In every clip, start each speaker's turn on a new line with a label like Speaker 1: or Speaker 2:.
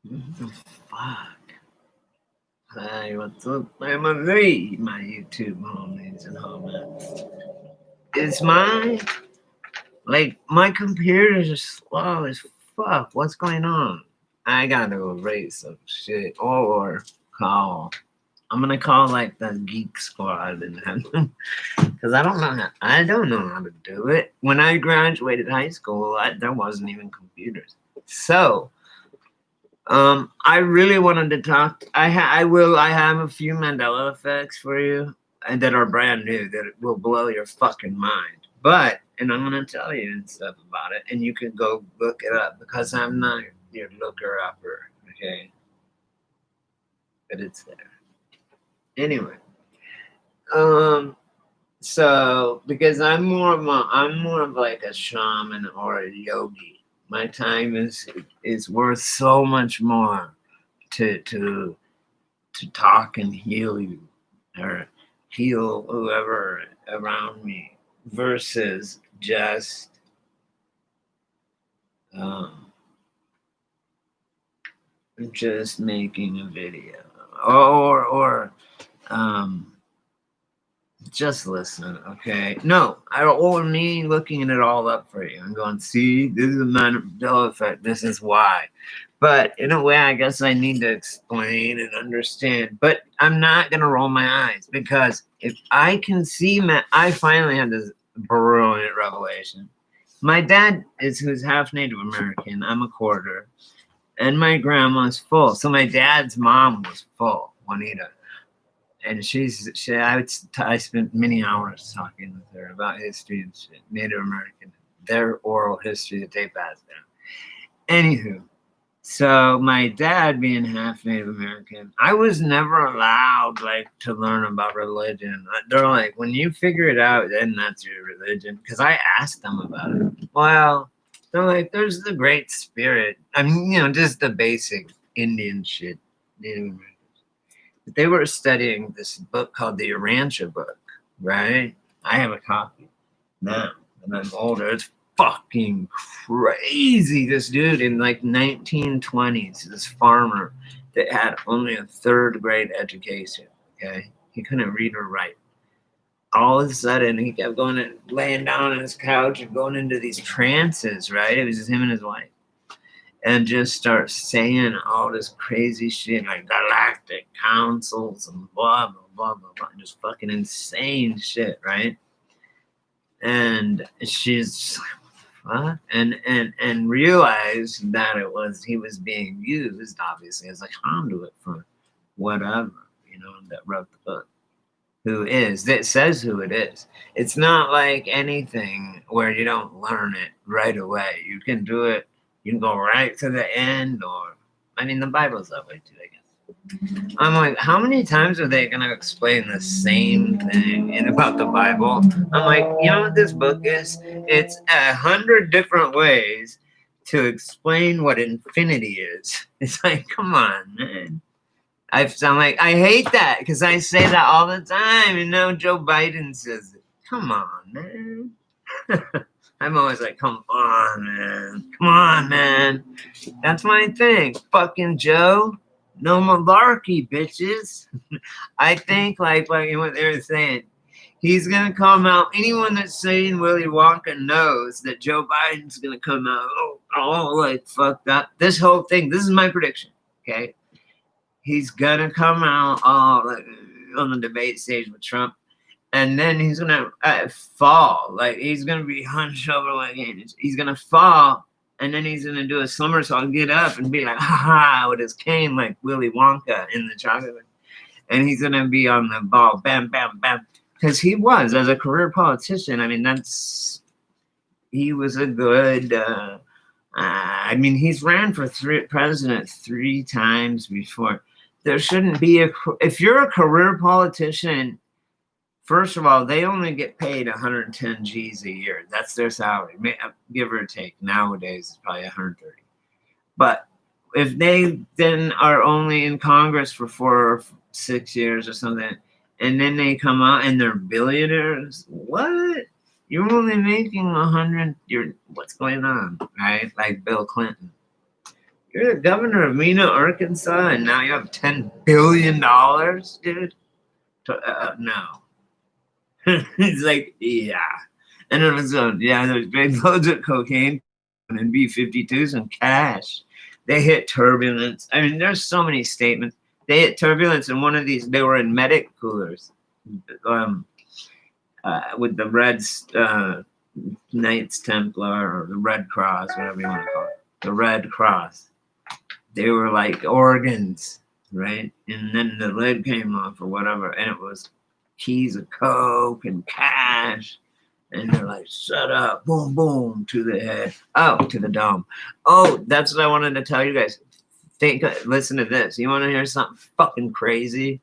Speaker 1: What the fuck? Hey, what's up, family? My YouTube homies and homies. Is my computer's just slow as fuck. What's going on? I gotta erase some shit or call. I'm gonna call like the Geek Squad and have them because I don't know how to do it. When I graduated high school, there wasn't even computers. So I really wanted to talk. I have a few Mandela effects for you, and that are brand new that will blow your fucking mind. But and I'm gonna tell you and stuff about it, and you can go look it up because I'm not your looker upper, okay? But it's there anyway. Um, so because I'm more of like a shaman or a yogi. My time is worth so much more to talk and heal you or heal whoever around me versus um, just making a video or um, just listen, okay? No, I don't want me looking it all up for you. I'm going, see, this is a Mandela effect. This is why. But in a way, I guess I need to explain and understand. But I'm not going to roll my eyes because if I can see, I finally had this brilliant revelation. My dad who's half Native American. I'm a quarter. And my grandma's full. So my dad's mom was full, Juanita, and I spent many hours talking with her about history and shit, Native American, their oral history that they passed down. Anywho, so my dad being half Native American, I was never allowed like to learn about religion. They're like, when you figure it out, then that's your religion. Because I asked them about it. Well, they're like, there's the Great Spirit. I mean, just the basic Indian shit, Native American. They were studying this book called the Urantia book, right? I have a copy now, and I'm older. It's fucking crazy. This dude in like 1920s, this farmer that had only a third grade education. Okay, he couldn't read or write. All of a sudden, he kept going and laying down on his couch and going into these trances. Right? It was just him and his wife and just start saying all this crazy shit like galactic councils and blah blah blah blah blah, just fucking insane shit, right? And she's like, what? And realized that he was being used obviously as a conduit for whatever, that wrote the book. That says who it is. It's not like anything where you don't learn it right away. You can do it. You can go right to the end, or I mean, the Bible's that way too, I guess. I'm like, how many times are they gonna explain the same thing about the Bible? I'm like, you know what this book is? It's 100 different ways to explain what infinity is. It's like, come on, man. I'm like, I hate that because I say that all the time, and now Joe Biden says it. Come on, man. I'm always like, come on, man. Come on, man. That's my thing. Fucking Joe. No malarkey, bitches. I think like what they were saying. He's gonna come out. Anyone that's saying Willy Wonka knows that Joe Biden's gonna come out. Like fucked up. This whole thing. This is my prediction. Okay, he's gonna come out like, on the debate stage with Trump. And then he's gonna fall, like he's gonna be hunched over like he's gonna fall, and then he's gonna do a somersault, get up, and be like, "Ha ha!" with his cane, like Willy Wonka in the chocolate, and he's gonna be on the ball, bam, bam, bam, because he was as a career politician. I mean, he was a good. I mean, he's ran for president 3 times before. There shouldn't be if you're a career politician. First of all, they only get paid 110 G's a year. That's their salary, give or take. Nowadays, it's probably 130. But if they then are only in Congress for 4 or 6 years or something, and then they come out and they're billionaires, what? You're only making 100. What's going on, right? Like Bill Clinton. You're the governor of Mena, Arkansas, and now you have $10 billion, dude? No. He's like, yeah. And it was, yeah, there's big loads of cocaine and B-52s and cash. They hit turbulence. I mean, there's so many statements. They hit turbulence in one of these, they were in medic coolers with the Reds, Knights Templar, or the Red Cross, whatever you want to call it. The Red Cross. They were like organs, right? And then the lid came off or whatever, and it was keys of coke and cash. And they're like, shut up, boom, boom, to the head. Oh, to the dome. Oh, that's what I wanted to tell you guys. Listen to this. You want to hear something fucking crazy?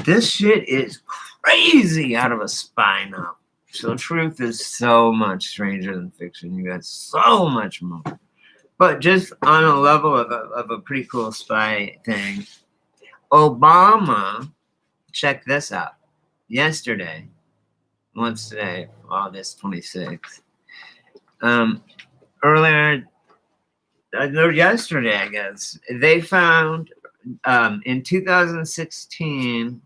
Speaker 1: This shit is crazy out of a spy novel. So truth is so much stranger than fiction. You got so much more. But just on a level of a pretty cool spy thing, Obama, check this out. Yesterday, what's today? August 26th. Earlier, yesterday, I guess, they found in 2016,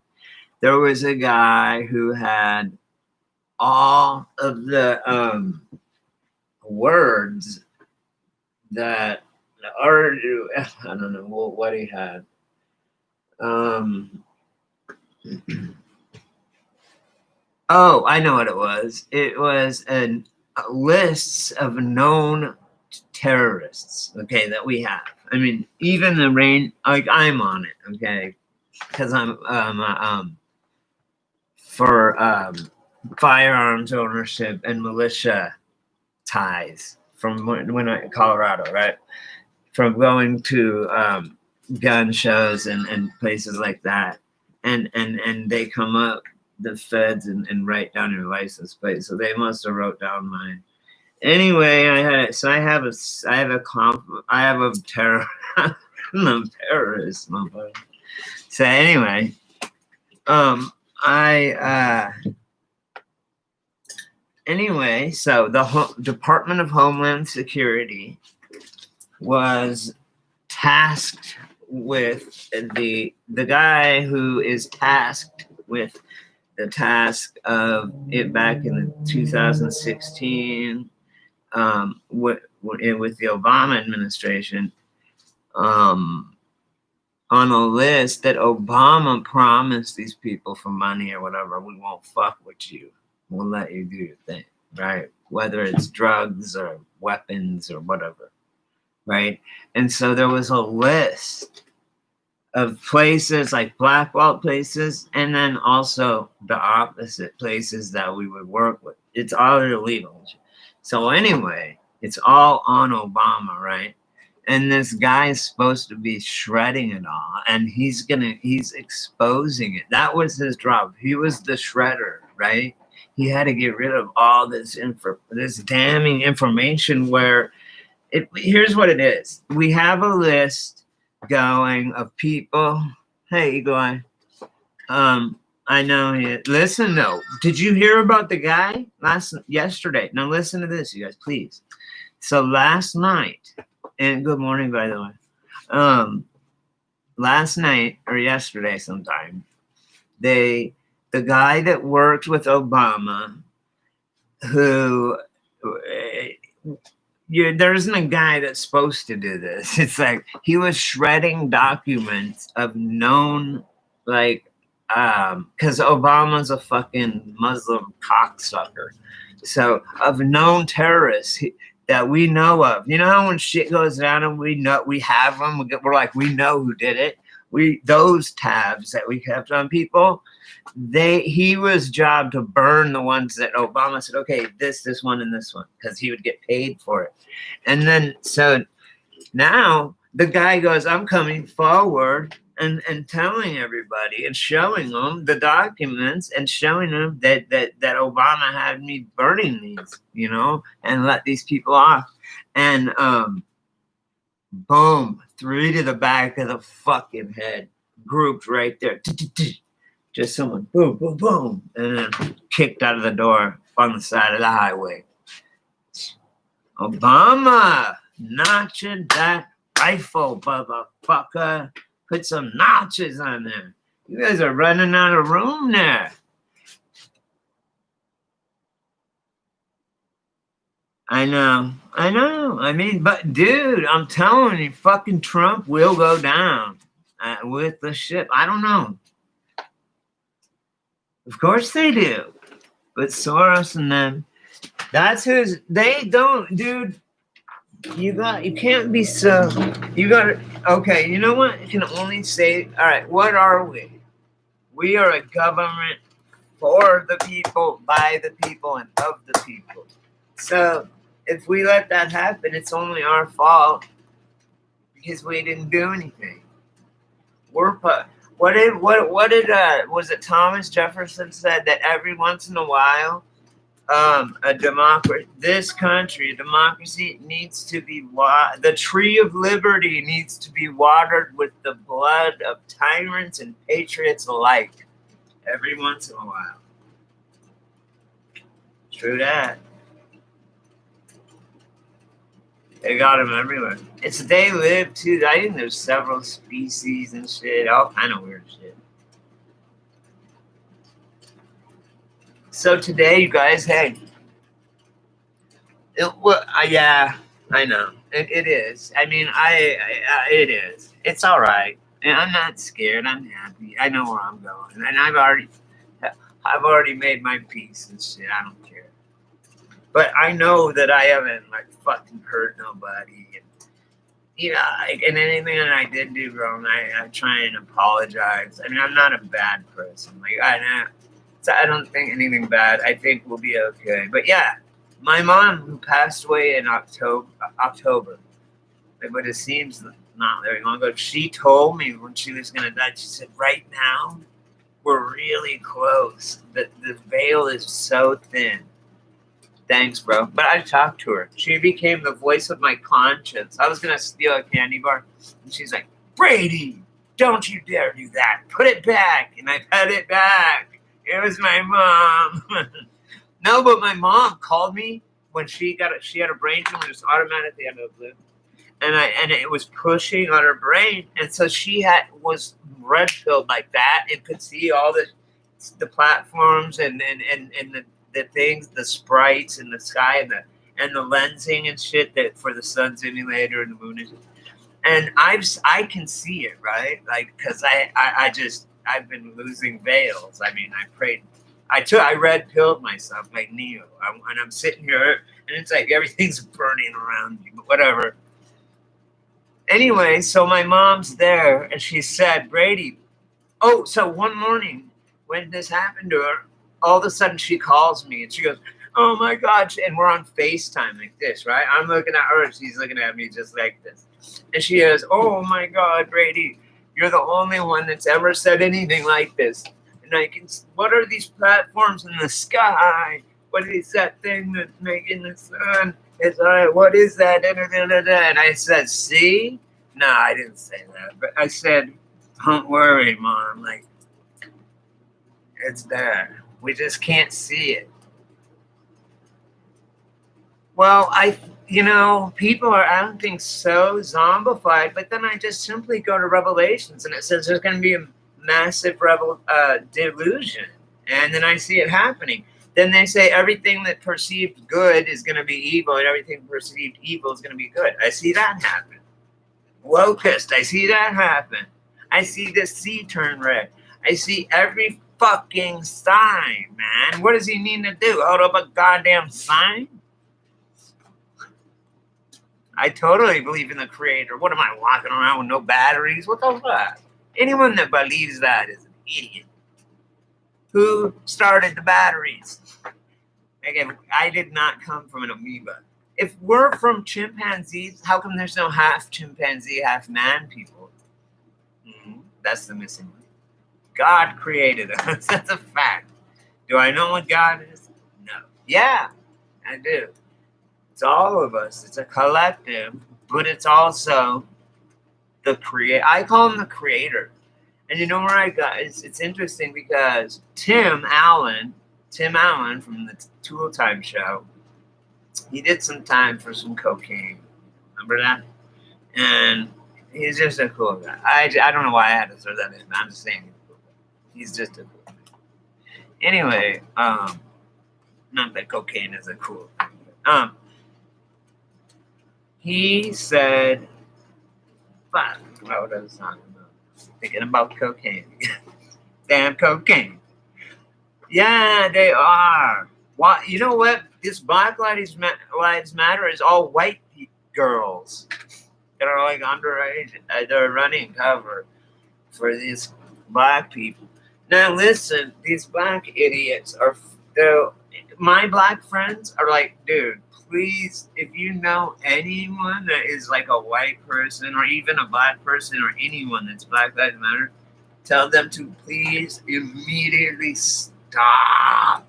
Speaker 1: there was a guy who had all of the words that are, I don't know what he had. Oh, I know what it was. It was a lists of known terrorists, okay, that we have. I mean, even the rain, like I'm on it, okay, because I'm for firearms ownership and militia ties from when I Colorado, right? From going to gun shows and places like that, and they come up, the feds, and write down your license plate. So they must have wrote down mine. Anyway, I have a terror, I'm a terrorist, motherfucker. So anyway, anyway, so the Department of Homeland Security was tasked with the guy who is tasked with the task of it back in 2016 with the Obama administration on a list that Obama promised these people for money or whatever. We won't fuck with you. We'll let you do your thing, right? Whether it's drugs or weapons or whatever, right? And so there was a list of places, like blackballed places, and then also the opposite, places that we would work with. It's all illegal. So anyway, it's all on Obama, right? And this guy is supposed to be shredding it all, and he's exposing it. That was his job. He was the shredder, right? He had to get rid of all this damning information where here's what it is. We have a list going of people. Hey, Eagle-Eye. I know he. Listen, though. Did you hear about the guy yesterday? Now listen to this, you guys, please. So last night, and good morning, by the way. Last night or yesterday sometime, the guy that worked with Obama, who there isn't a guy that's supposed to do this. It's like he was shredding documents of known, like, because Obama's a fucking Muslim cocksucker. So of known terrorists that we know of. You know how when shit goes down and we have them, we're like, we know who did it. Those tabs that we kept on people, he was job to burn the ones that Obama said, okay, this one, and this one, because he would get paid for it. And then so now the guy goes, I'm coming forward and telling everybody and showing them the documents and showing them that Obama had me burning these, you know, and let these people off. And boom, 3 to the back of the fucking head, grouped right there. Just someone, boom, boom, boom, and then kicked out of the door on the side of the highway. Obama notching that rifle, motherfucker. Put some notches on there. You guys are running out of room there. I know. I mean, but dude, I'm telling you, fucking Trump will go down with the ship. I don't know. Of course they do. But Soros and them, that's who's, they don't, dude. You can't be so, you got, okay, you know what? You can only say, all right, what are we? We are a government for the people, by the people, and of the people. So if we let that happen, it's only our fault because we didn't do anything. What did was it Thomas Jefferson said that every once in a while, a democracy, this country, a democracy needs to be the tree of liberty needs to be watered with the blood of tyrants and patriots alike. Every once in a while. True that. They got them everywhere. It's they live too. I think there's several species and shit, all kind of weird shit. So today, you guys, hey, yeah, I know it is. I mean, it is. It's all right, and I'm not scared. I'm happy. I know where I'm going, and I've already made my peace and shit. I don't care. But I know that I haven't like fucking hurt nobody. And, you know, and anything that I did do wrong, I try and apologize. I mean, I'm not a bad person. Like I don't think anything bad. I think we'll be okay. But yeah, my mom who passed away in October, but it seems not very long ago. She told me when she was gonna die. She said, "Right now, we're really close. The veil is so thin." Thanks, bro. But I talked to her. She became the voice of my conscience. I was going to steal a candy bar. And she's like, Brady, don't you dare do that. Put it back. And I put it back. It was my mom. No, but my mom called me when she had a brain tumor. It was automatically out of the blue. And it was pushing on her brain. And so she was red pilled like that and could see all the platforms and the things, the sprites in the sky and the lensing and shit that for the sun simulator and the moon and I can see it, right? Like, cause I've been losing veils. I mean, I prayed, I red pilled myself like Neo, and I'm sitting here and it's like everything's burning around me, but whatever. Anyway, so my mom's there and she said, Brady, oh, so one morning when this happened to her, all of a sudden she calls me and she goes, oh my gosh, and we're on FaceTime like this, right? I'm looking at her, she's looking at me just like this. And she goes, oh my God, Brady, you're the only one that's ever said anything like this. And what are these platforms in the sky? What is that thing that's making the sun? It's what is that? And I said, see? No, I didn't say that. But I said, don't worry, Mom. Like, it's there. We just can't see it. Well, people are acting so zombified, but then I just simply go to Revelations and it says there's going to be a massive delusion. And then I see it happening. Then they say everything that perceived good is going to be evil and everything perceived evil is going to be good. I see that happen. Locust, I see that happen. I see the sea turn red. I see every fucking sign, man. What does he need to do? Hold up a goddamn sign? I totally believe in the creator. What am I walking around with no batteries? What the fuck? Anyone that believes that is an idiot. Who started the batteries? Again, I did not come from an amoeba. If we're from chimpanzees, how come there's no half chimpanzee, half man people? That's the missing one. God created us. That's a fact. Do I know what God is? No. Yeah, I do. It's all of us. It's a collective, but it's also the creator. I call him the creator. And you know where I got it's interesting because Tim Allen from the Tool Time show, he did some time for some cocaine. Remember that? And he's just a cool guy. I don't know why I had to throw that in. I'm just saying he's a cool guy. He's just a cool guy. Anyway, not that cocaine is a cool thing. He said, fuck, what was I talking about? Thinking about cocaine. Damn cocaine. Yeah, they are. Why? You know what? This Black Lives Matter is all white girls that are like underage. They're running cover for these black people. Now listen, these black idiots are. My black friends are like, dude, please, if you know anyone that is like a white person or even a black person or anyone that's Black Lives Matter, tell them to please immediately stop.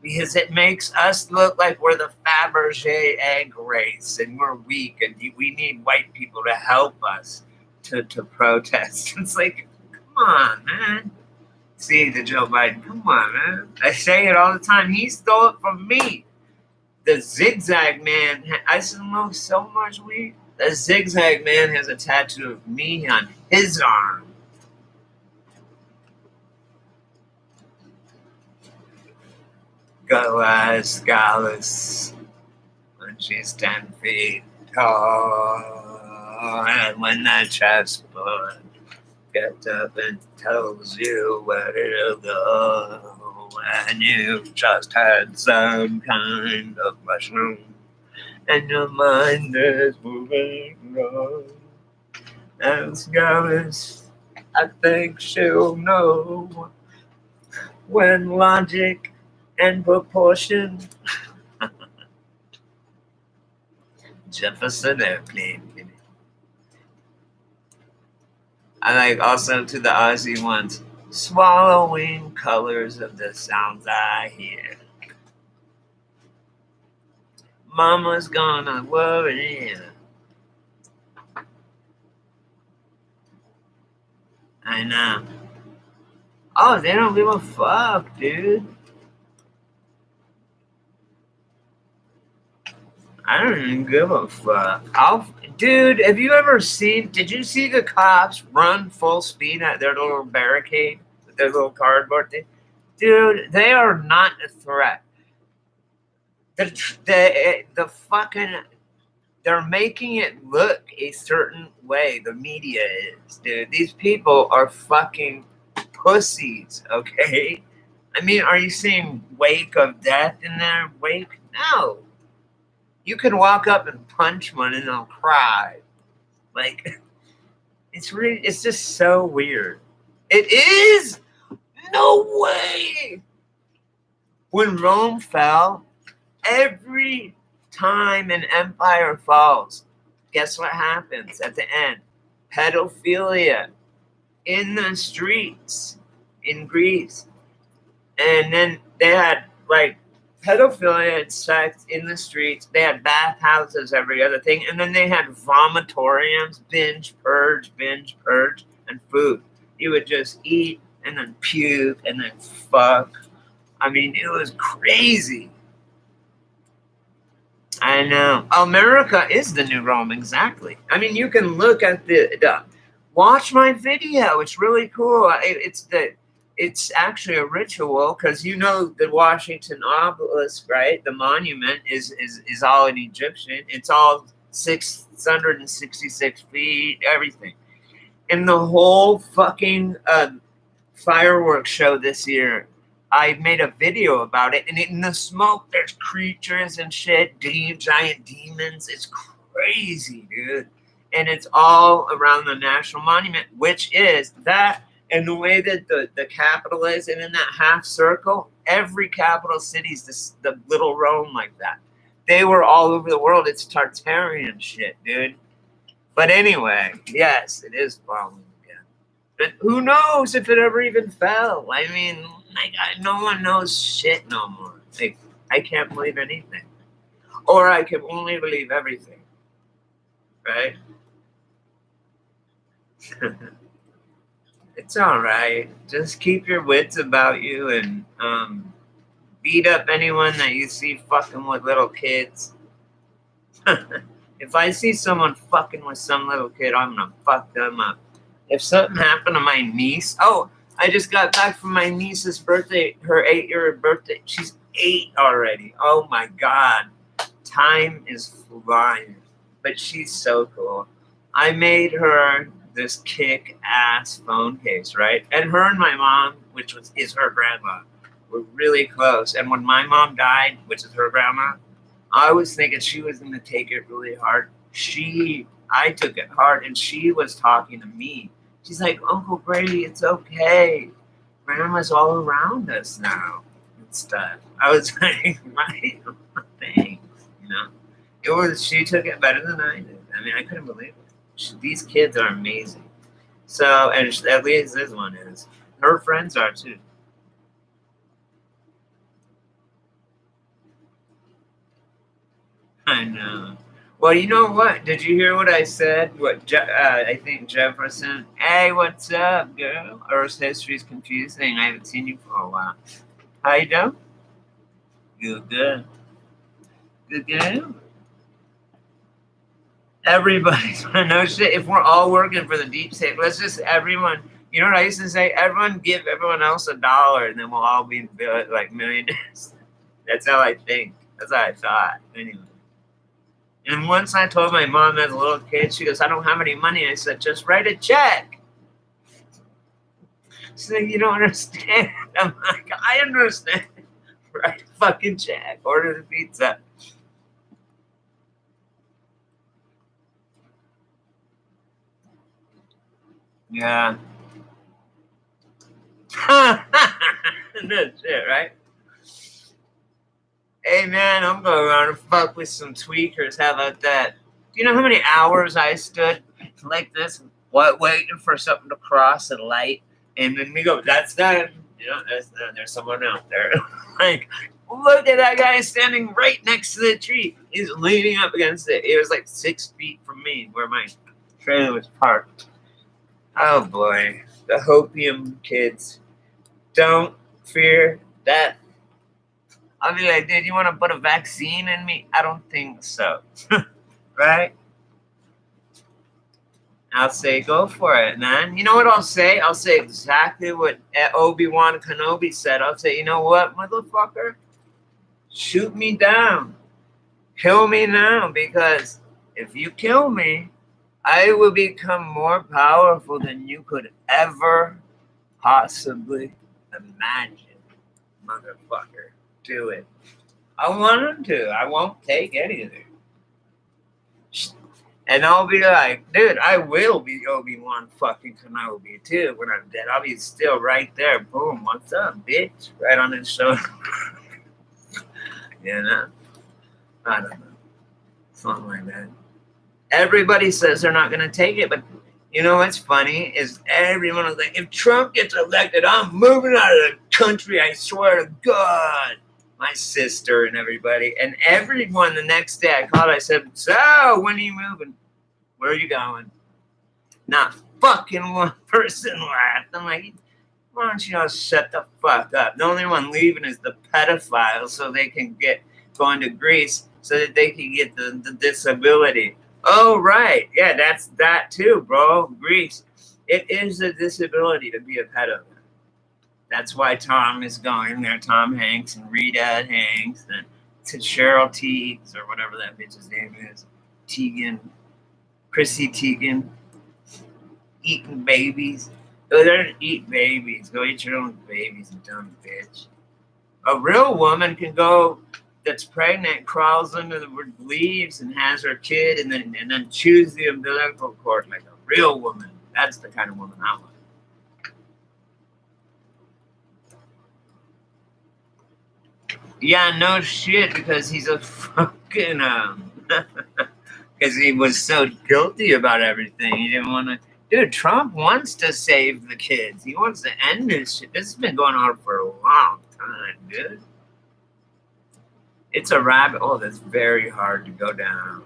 Speaker 1: Because it makes us look like we're the Fabergé egg race and we're weak and we need white people to help us to protest. It's like, come on, man. See, the Joe Biden, come on, man. I say it all the time. He stole it from me. The Zigzag Man, I smoke so much weed. The Zigzag Man has a tattoo of me on his arm. Go as Gallus when she's 10 feet tall. And when that chessboard gets up and tells you where to go, and you've just had some kind of mushroom, and your mind is moving wrong. As Gallus, I think she'll know when logic and proportion. Jefferson Airplane. I like also to the Aussie ones, swallowing colors of the sounds I hear. Mama's gonna worry. I know. Oh, they don't give a fuck, dude. I don't even give a fuck. Dude, have you ever did you see the cops run full speed at their little barricade with their little cardboard thing? Dude, they are not a threat. The fucking, they're making it look a certain way. The media is, dude. These people are fucking pussies, okay? I mean, are you seeing wake of death in there? Wake? No. You can walk up and punch one and they'll cry. Like, it's just so weird. It is? No way! When Rome fell, every time an empire falls, guess what happens at the end? Pedophilia in the streets in Greece. And then they had, like, pedophilia and sex in the streets. They had bathhouses, every other thing. And then they had vomitoriums, binge, purge, and food. You would just eat and then puke and then fuck. I mean, it was crazy. I know. America is the new Rome, exactly. I mean, you can look at watch my video. It's really cool. It's actually a ritual because you know the Washington obelisk, right? The monument is all in Egyptian. It's all 666 feet, everything. And the whole fucking fireworks show this year, I made a video about it. And in the smoke, there's creatures and shit, giant demons. It's crazy, dude. And it's all around the National Monument, which is that. And the way that the capital is, and in that half circle, every capital city is the little Rome like that. They were all over the world. It's Tartarian shit, dude. But anyway, yes, it is falling again. But who knows if it ever even fell? I mean, no one knows shit no more. Like, I can't believe anything. Or I can only believe everything. Right? It's all right. Just keep your wits about you and beat up anyone that you see fucking with little kids. If I see someone fucking with some little kid, I'm gonna fuck them up. If something happened to my niece, I just got back from my niece's birthday, her 8-year birthday. She's 8 already. Oh my God. Time is flying. But she's so cool. I made her this kick-ass phone case, right? And her and my mom, is her grandma, were really close. And when my mom died, which is her grandma, I was thinking she was going to take it really hard. I took it hard, and she was talking to me. She's like, Uncle Brady, it's okay. Grandma's all around us now and stuff. I was like, right, thanks. She took it better than I did. I mean, I couldn't believe it. These kids are amazing. So, and at least this one is. Her friends are too. I know. Well, you know what? Did you hear what I said? I think Jefferson. Hey, what's up, girl? Earth's history is confusing. I haven't seen you for a while. How you doing? Good. Good. Everybody's no shit. If we're all working for the deep state, let's just everyone. You know what I used to say? Everyone give everyone else $1, and then we'll all be like millionaires. That's how I think. That's how I thought. Anyway. And once I told my mom as a little kid, she goes, I don't have any money. I said, just write a check. She's like, you don't understand. I'm like, I understand. Write a fucking check. Order the pizza. Yeah. That's it, right? Hey, man, I'm going around and fuck with some tweakers. How about that? Do you know how many hours I stood like this, waiting for something to cross a light? And then we go, that's done. That's done. There's someone out there. Like, look at that guy standing right next to the tree. He's leaning up against it. It was like 6 feet from me where my trailer was parked. Oh, boy. The hopium kids. Don't fear death. I'll be like, dude, you want to put a vaccine in me? I don't think so. Right? I'll say, go for it, man. You know what I'll say? I'll say exactly what Obi-Wan Kenobi said. I'll say, you know what, motherfucker? Shoot me down. Kill me now, because if you kill me, I will become more powerful than you could ever possibly imagine. Motherfucker. Do it. I want him to. I won't take anything. And I'll be like, dude, I will be Obi-Wan fucking Kenobi too when I'm dead. I'll be still right there. Boom, what's up, bitch? Right on his shoulder. You know? I don't know. Something like that. Everybody says they're not going to take it, but you know what's funny is everyone is like, if Trump gets elected, I'm moving out of the country, I swear to God. My sister and everybody. And everyone the next day I called, I said, so when are you moving? Where are you going? Not fucking one person laughed. I'm like, why don't you all shut the fuck up? The only one leaving is the pedophile so they can get going to Greece so that they can get the disability. Oh, right. Yeah, that's that too, bro. Greece. It is a disability to be a pedophile. That's why Tom is going there. Tom Hanks and Rita Hanks and to Cheryl Teagues or whatever that bitch's name is. Teigen. Chrissy Teigen. Eating babies. Go there and eat babies. Go eat your own babies, you dumb bitch. A real woman can go that's pregnant, crawls under the leaves and has her kid and then chews the umbilical cord like a real woman. That's the kind of woman I want. Yeah, no shit, because he's a fucking because he was so guilty about everything. He didn't want to. Dude, Trump wants to save the kids. He wants to end this shit. This has been going on for a long time, dude. It's a rabbit hole that's very hard to go down,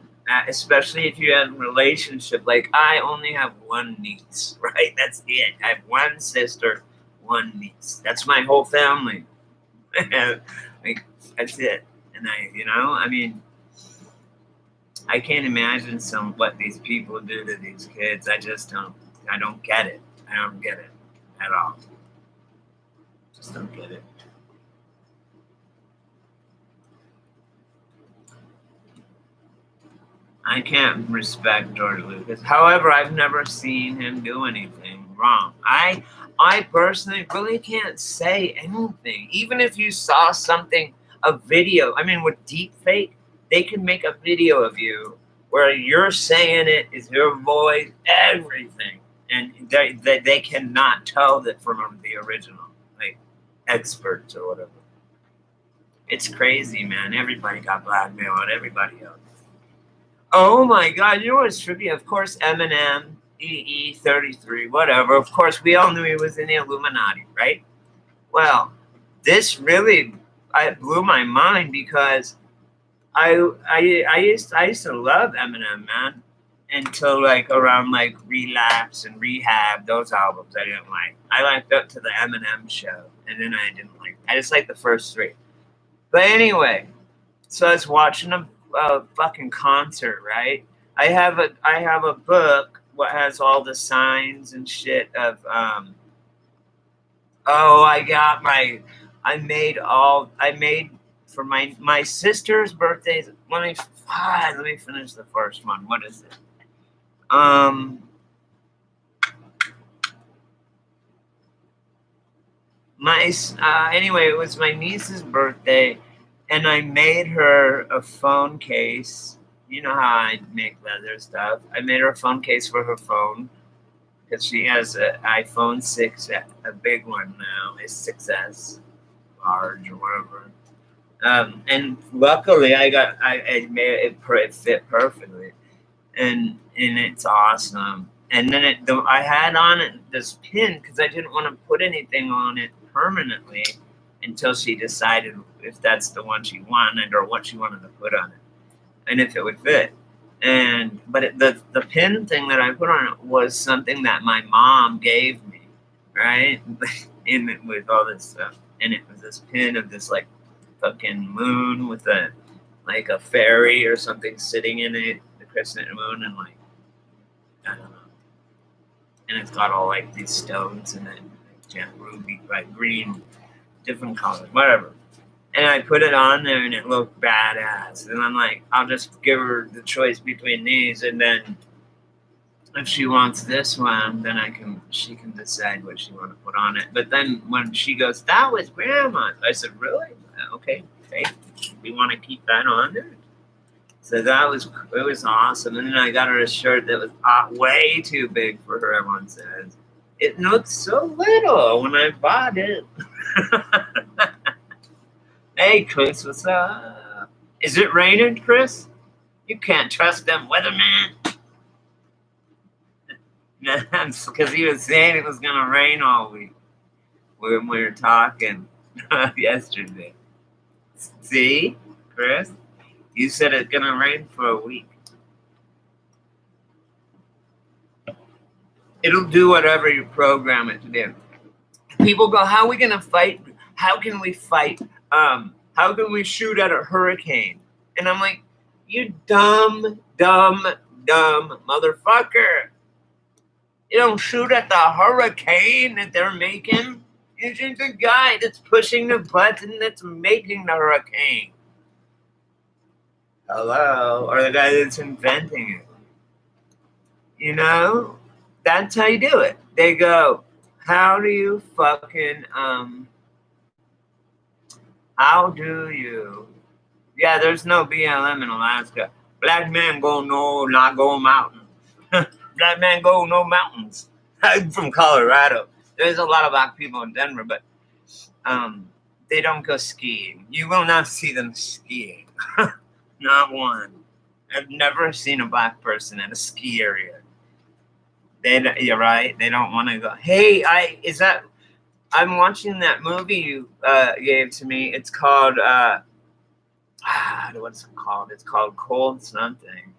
Speaker 1: especially if you have a relationship. Like, I only have one niece, right? That's it. I have one sister, one niece. That's my whole family. Like, that's it. And I mean, I can't imagine what these people do to these kids. I don't get it. I don't get it at all. Just don't get it. I can't respect George Lucas. However, I've never seen him do anything wrong. I personally really can't say anything. Even if you saw something, a video, I mean, with deepfake, they can make a video of you where you're saying it is your voice, everything. And they cannot tell that from the original, like experts or whatever. It's crazy, man. Everybody got blackmailed, everybody else. Oh my God! You know what's trippy? Of course, Eminem, EE33, whatever. Of course, we all knew he was in the Illuminati, right? Well, this really blew my mind because I used to love Eminem, man, until like around like Relapse and Rehab, those albums I didn't like. I liked up to the Eminem show, and then I didn't like. I just liked the first three. But anyway, so I was watching a fucking concert, right? I have a book what has all the signs and shit of I made for my sister's birthdays. Let me finish the first one. What is it? Anyway, it was my niece's birthday, and I made her a phone case. You know how I make leather stuff. I made her a phone case for her phone because she has an iPhone 6, a big one now, a 6S, large or whatever. And luckily, I made it fit perfectly, and it's awesome. And then I had on it this pin because I didn't want to put anything on it permanently until she decided if that's the one she wanted or what she wanted to put on it, and if it would fit. But the pin thing that I put on it was something that my mom gave me, right? In it with all this stuff, and it was this pin of this like fucking moon with a fairy or something sitting in it, the crescent moon, and like I don't know. And it's got all like these stones in it, like ruby, like green, different colors, whatever. And I put it on there and it looked badass. And I'm like, I'll just give her the choice between these, and then if she wants this one, then she can decide what she wants to put on it. But then when she goes, that was grandma's, I said, really? Okay. We want to keep that on there. So it was awesome. And then I got her a shirt that was way too big for her, everyone says. It looked so little when I bought it. Hey, Chris, what's up? Is it raining, Chris? You can't trust them weatherman. Because he was saying it was going to rain all week when we were talking yesterday. See, Chris? You said it's going to rain for a week. It'll do whatever you program it to do. People go, how are we going to fight? How can we fight? How can we shoot at a hurricane? And I'm like, you dumb motherfucker. You don't shoot at the hurricane that they're making. You shoot the guy that's pushing the button that's making the hurricane. Hello? Or the guy that's inventing it. You know? That's how you do it. They go, how do you fucking, how do you? Yeah, there's no BLM in Alaska. Black man not go mountain. Black man go no mountains. I'm from Colorado. There's a lot of black people in Denver, but they don't go skiing. You will not see them skiing. Not one. I've never seen a black person at a ski area. You're right. They don't want to go. Hey, I'm watching that movie you gave to me. It's called what's it called? It's called Cold Something.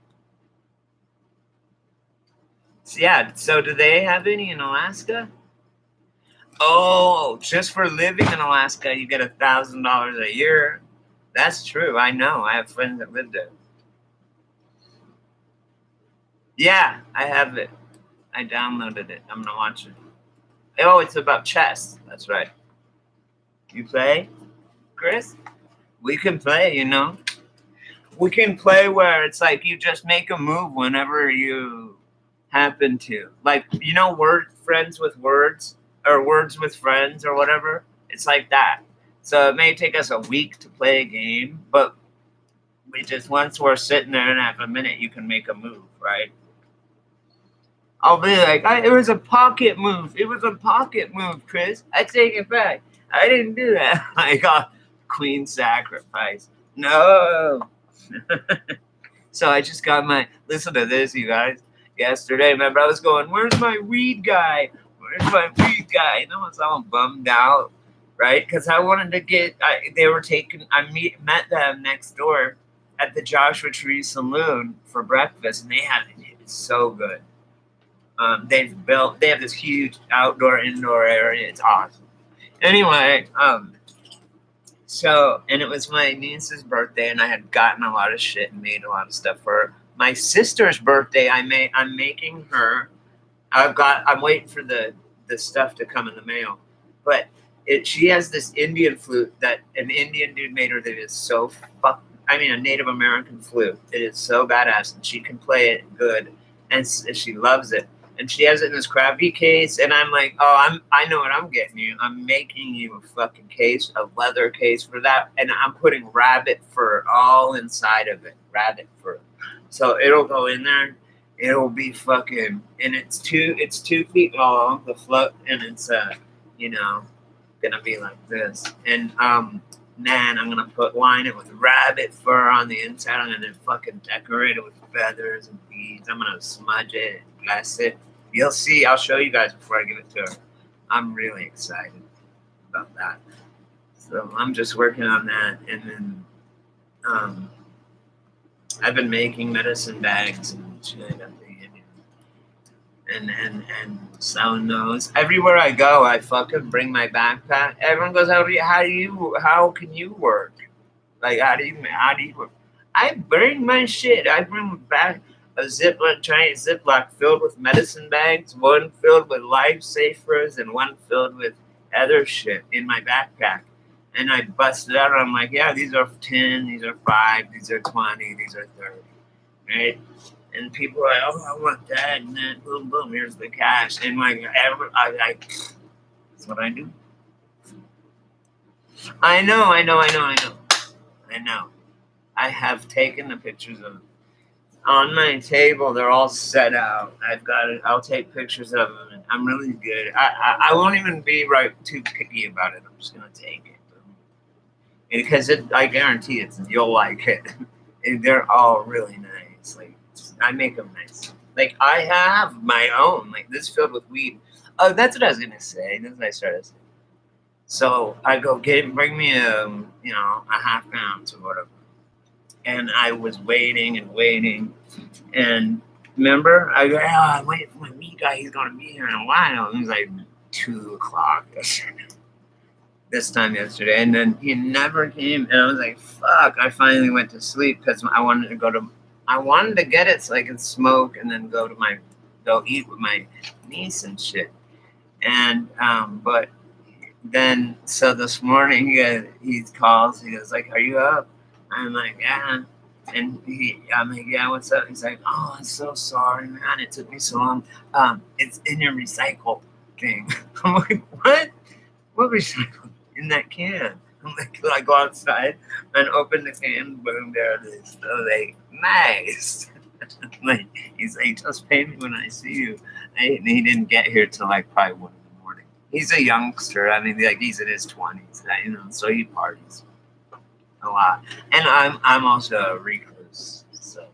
Speaker 1: So, yeah. So do they have any in Alaska? Oh, just for living in Alaska, you get $1,000 a year. That's true. I know. I have friends that live there. Yeah, I have it. I downloaded it. I'm gonna watch it. Oh, it's about chess. That's right. You play, Chris? We can play, you know? We can play where it's like you just make a move whenever you happen to. Like, you know, word friends with words or words with friends or whatever? It's like that. So it may take us a week to play a game, but we just once we're sitting there and after a minute you can make a move, right? I'll be like, it was a pocket move. It was a pocket move, Chris. I take it back. I didn't do that. I got queen sacrifice. No. So I just got my, listen to this, you guys. Yesterday, remember, I was going, where's my weed guy? Where's my weed guy? And I was all bummed out, right? Because I wanted to get, they were taking, met them next door at the Joshua Tree Saloon for breakfast, and they had it so good. They have this huge outdoor, indoor area. It's awesome. Anyway, so, and it was my niece's birthday, and I had gotten a lot of shit and made a lot of stuff for her. My sister's birthday, I'm making her. I'm waiting for the stuff to come in the mail, but she has this Indian flute that an Indian dude made her that is so fuck. I mean, a Native American flute. It is so badass, and she can play it good, and she loves it. And she has it in this crappy case, and I'm like, oh, I know what I'm getting you. I'm making you a fucking case, a leather case for that, and I'm putting rabbit fur all inside of it, rabbit fur. So it'll go in there. It'll be fucking, and it's 2 feet long, the float, and it's you know, gonna be like this. And man, I'm gonna line it with rabbit fur on the inside. I'm gonna fucking decorate it with feathers and beads. I'm gonna smudge it, bless it. You'll see. I'll show you guys before I give it to her. I'm really excited about that. So I'm just working on that, and then I've been making medicine bags and shit. And selling those. Everywhere I go, I fucking bring my backpack. Everyone goes, how can you work? Like, how do you work? I bring my shit. I bring back a giant Ziploc filled with medicine bags, one filled with lifesavers, and one filled with other shit in my backpack. And I bust it out, and I'm like, yeah, these are 10, these are 5, these are 20, these are 30, right? And people are like, oh, I want that, and then boom, boom, here's the cash. And like, that's what I do. I know. I have taken the pictures of on my table. They're all set out. I've got it. I'll take pictures of them. And I'm really good. I won't even be too picky about it. I'm just gonna take it because I guarantee you'll like it. And they're all really nice. Like I make them nice. Like I have my own. Like this filled with weed. Oh, that's what I was gonna say. That's what I started saying. So I go bring me a half ounce or whatever. And I was waiting and waiting. And remember, I go, I'm waiting for my weed guy. He's going to be here in a while. And it was like 2 o'clock this time yesterday. And then he never came. And I was like, fuck. I finally went to sleep because I wanted to get it so I could smoke and then go eat with my niece and shit. And, but then, so this morning he calls, he goes like, are you up? I'm like, yeah. And I'm like, yeah, what's up? He's like, oh, I'm so sorry, man. It took me so long. It's in your recycle thing. I'm like, what? What recycle? In that can. I'm like, I go outside and open the can, boom, there it is. So like, nice. Like, he's like, just pay me when I see you. And he didn't get here till like probably 1 in the morning. He's a youngster. I mean, like he's in his 20s, so he parties a lot. And I'm also a recluse, so,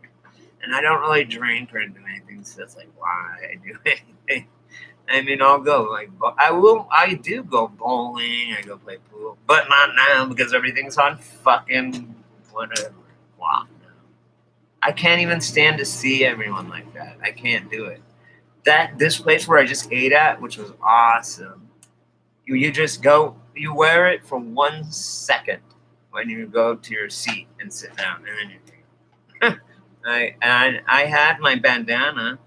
Speaker 1: and I don't really drink or do anything, so it's like why I do anything. I mean, I'll go I do go bowling, I go play pool, but not now because everything's on fucking whatever. Wow. I can't even stand to see everyone like that. I can't do it. This place where I just ate at, which was awesome. You just go, you wear it for 1 second when you go to your seat and sit down, and then you I had my bandana,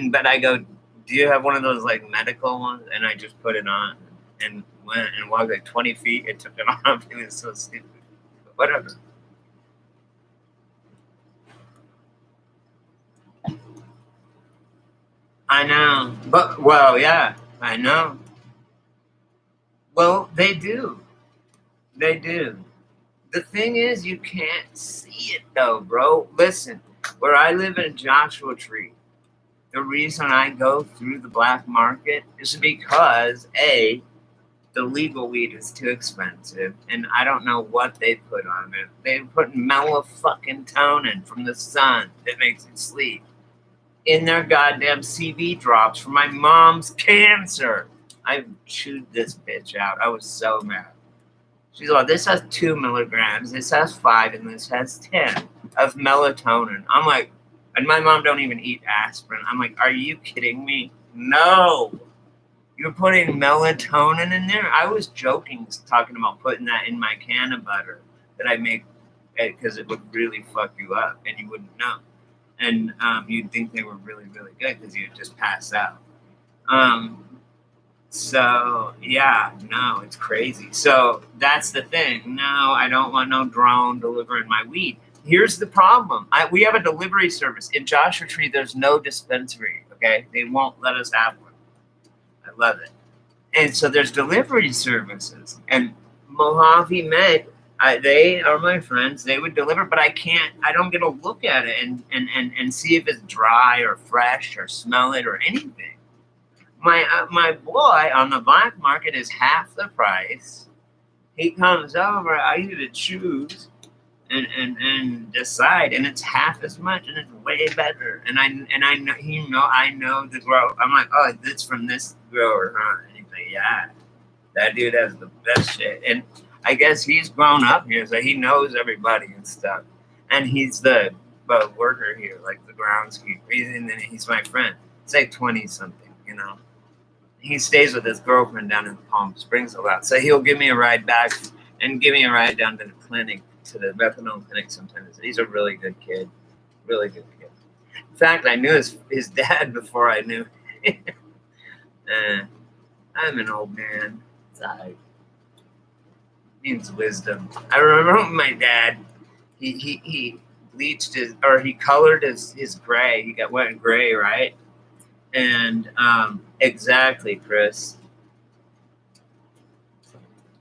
Speaker 1: but I go, do you have one of those like medical ones? And I just put it on and went and walked like 20 feet and took it off. It was so stupid. But whatever. I know. But, well, yeah, I know. Well, they do. They do. The thing is, you can't see it though, bro. Listen, where I live in Joshua Tree, the reason I go through the black market is because A, the legal weed is too expensive, and I don't know what they put on it. They put melatonin from the sun that makes you sleep in their goddamn CV drops for my mom's cancer. I chewed this bitch out. I was so mad. She's like, this has 2 milligrams, this has 5, and this has 10 of melatonin. I'm like, and my mom don't even eat aspirin. I'm like, are you kidding me? No. You're putting melatonin in there? I was joking, talking about putting that in my can of butter that I make because it would really fuck you up and you wouldn't know. And you'd think they were really, really good because you'd just pass out. So, yeah, no, it's crazy. So that's the thing. No, I don't want no drone delivering my weed. Here's the problem. We have a delivery service. In Joshua Tree, there's no dispensary, okay? They won't let us have one. I love it. And so there's delivery services. And Mojave Med, they are my friends. They would deliver, but I don't get to look at it and see if it's dry or fresh or smell it or anything. My boy on the black market is half the price. He comes over, I get to choose and decide, and it's half as much, and it's way better. And I know the grower. I'm like, oh, it's from this grower, huh? And he's like, yeah, that dude has the best shit. And I guess he's grown up here, so he knows everybody and stuff. And he's the worker here, like the groundskeeper. And then he's my friend. It's like 20 something, you know. He stays with his girlfriend down in Palm Springs a lot, so he'll give me a ride back and give me a ride down to the clinic, to the methadone clinic sometimes. He's a really good kid. Really good kid. In fact, I knew his dad before I knew him. I'm an old man. Sorry. Needs wisdom. I remember my dad, he bleached he colored his gray. He got wet and gray, right? And exactly, Chris.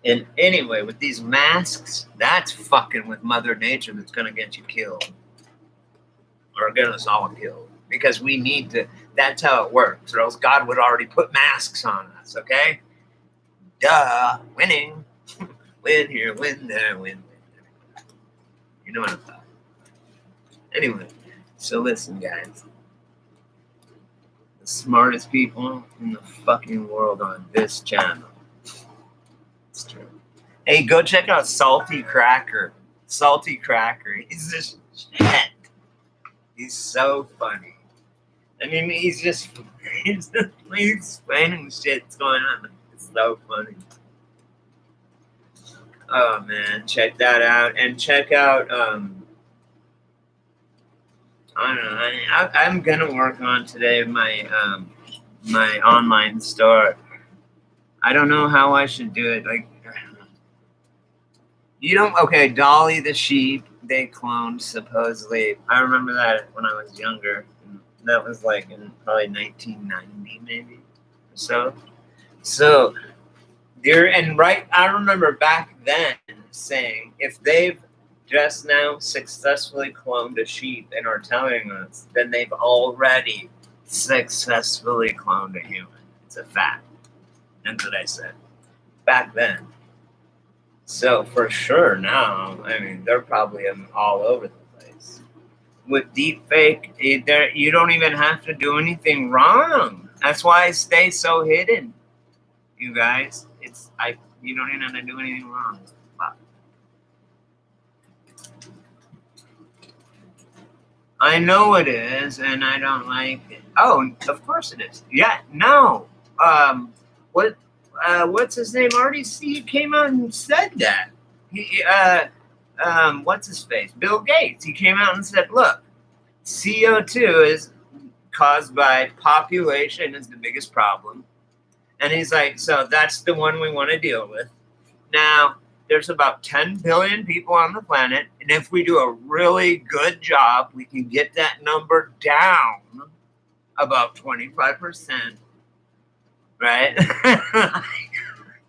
Speaker 1: And anyway, with these masks, that's fucking with Mother Nature that's going to get you killed. Or get us all killed. Because we need to, that's how it works. Or else God would already put masks on us, okay? Duh. Winning. Win here, win there, win there. You know what I'm talking about. Anyway, so listen, guys. The smartest people in the fucking world on this channel. It's true. Hey, go check out Salty Cracker. Salty Cracker. He's just shit. He's so funny. I mean, he's just explaining shit that's going on. It's so funny. Oh man, check that out. And check out I don't know. I'm gonna work on today my my online store. I don't know how I should do it. Like, you don't. Okay, Dolly the sheep. They cloned supposedly. I remember that when I was younger. That was like in probably 1990, maybe or so. So there, and right. I remember back then saying, if they've just now successfully cloned a sheep and are telling us, then they've already successfully cloned a human. It's a fact. That's what I said back then. So for sure now, I mean, they're probably all over the place. With deepfake, you don't even have to do anything wrong. That's why I stay so hidden, you guys. You don't even have to do anything wrong. I know it is, and I don't like it. Oh, of course it is. Yeah, no. What's his name? Already he came out and said that. What's his face? Bill Gates. He came out and said, look, CO2 is caused by population is the biggest problem. And he's like, so that's the one we want to deal with. Now, there's about 10 billion people on the planet. And if we do a really good job, we can get that number down about 25%. Right?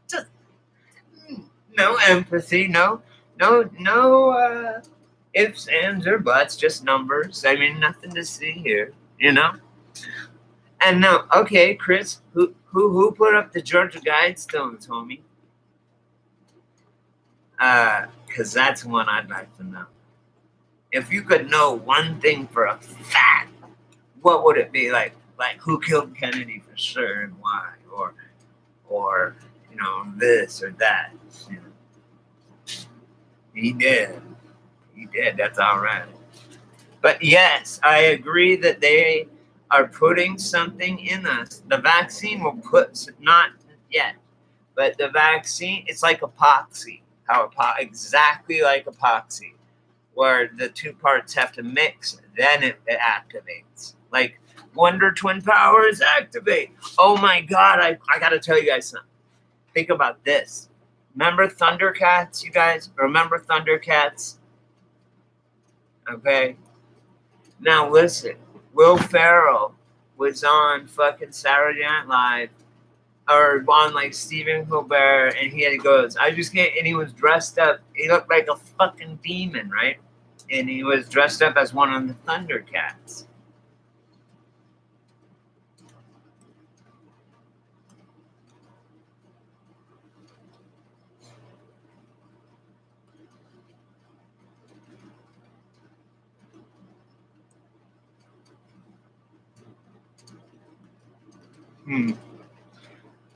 Speaker 1: Just no empathy, no ifs, ands, or buts, just numbers. I mean, nothing to see here, you know? And now, okay, Chris, who put up the Georgia Guidestones, homie? Because that's one I'd like to know. If you could know one thing for a fact, what would it be? Like who killed Kennedy for sure and why, or you know, this or that. You know. He did. That's all right. But yes, I agree that they are putting something in us. The vaccine will put, not yet, but the vaccine, it's like epoxy. Exactly like epoxy, where the two parts have to mix, then it activates. Like Wonder Twin powers activate. Oh my God, I got to tell you guys something. Think about this. Remember Thundercats, you guys? Remember Thundercats? Okay. Now listen, Will Ferrell was on fucking Saturday Night Live, or on like Stephen Colbert, and he goes, I just can't, and he was dressed up, he looked like a fucking demon, right? And he was dressed up as one of the Thundercats.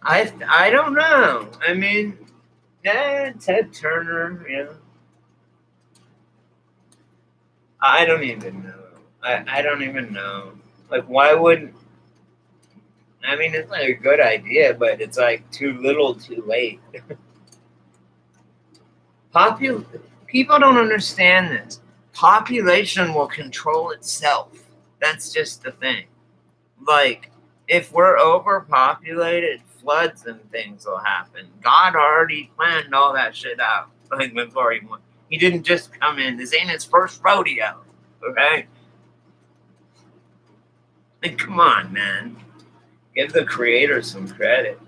Speaker 1: I don't know. I mean, yeah, Ted Turner, you know. I don't even know. I don't even know. Like, why wouldn't? I mean, it's like a good idea, but it's like too little, too late. People don't understand this. Population will control itself. That's just the thing. Like, if we're overpopulated, floods and things will happen. God already planned all that shit out. Like before he went. He didn't just come in. This ain't his first rodeo. Okay? Like, come on, man. Give the creator some credit.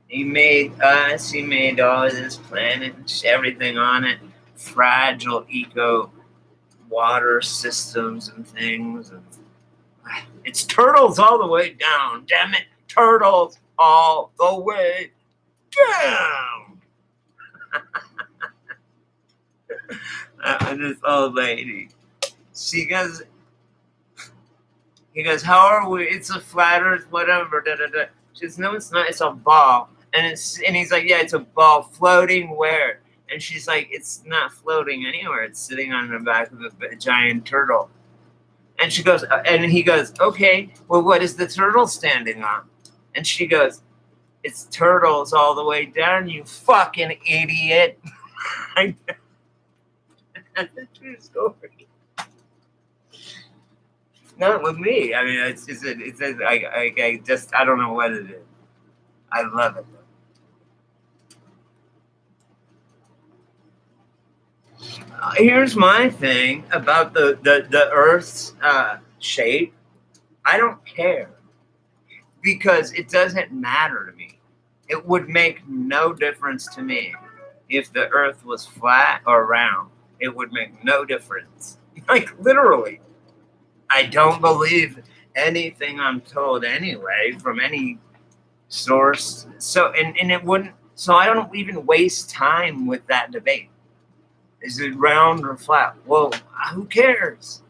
Speaker 1: He made us, he made all of this planet, everything on it, fragile eco water systems and things. And it's turtles all the way down. Damn it. Turtles all the way down. This old lady. He goes, how are we? It's a flat earth, whatever. Da, da, da. She says, no, it's not. It's a ball. And he's like, yeah, it's a ball floating where? And she's like, it's not floating anywhere. It's sitting on the back of a giant turtle. And she goes, and he goes, okay, well, what is the turtle standing on? And she goes, it's turtles all the way down, you fucking idiot. That's a true story. Not with me. I mean, it's just, I don't know what it is. I love it. Here's my thing about the Earth's shape. I don't care because it doesn't matter to me. It would make no difference to me if the Earth was flat or round. It would make no difference. Like literally, I don't believe anything I'm told anyway from any source. So and it wouldn't. So I don't even waste time with that debate. Is it round or flat? Well, who cares?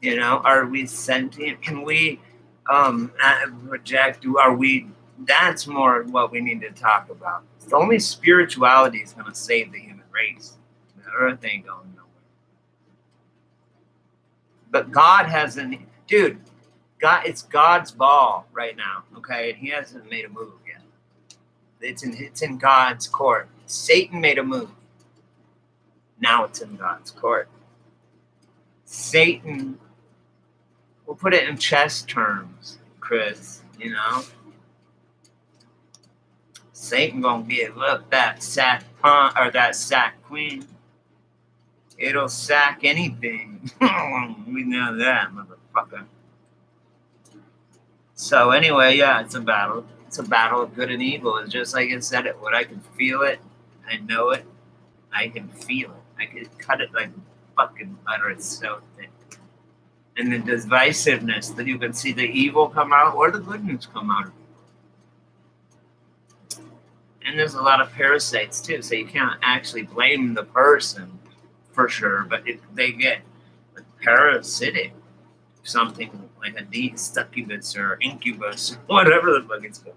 Speaker 1: You know, are we sentient? Can we project? Are we? That's more what we need to talk about. Only spirituality is going to save the human race. The Earth ain't going nowhere. But God hasn't, dude. God, it's God's ball right now, okay, and He hasn't made a move yet. It's in God's court. Satan made a move. Now it's in God's court. Satan, we'll put it in chess terms, Chris, you know? Satan gonna give up that sack pawn or that sack queen. It'll sack anything. We know that, motherfucker. So anyway, yeah, it's a battle. It's a battle of good and evil. It's just like I said it. When I can feel it, I know it. I can feel it. I can cut it like fucking butter. It's so thick. And the divisiveness that you can see the evil come out or the goodness come out. And there's a lot of parasites too, so you can't actually blame the person for sure, but they get parasitic, something like a succubus or incubus, whatever the fuck it's called,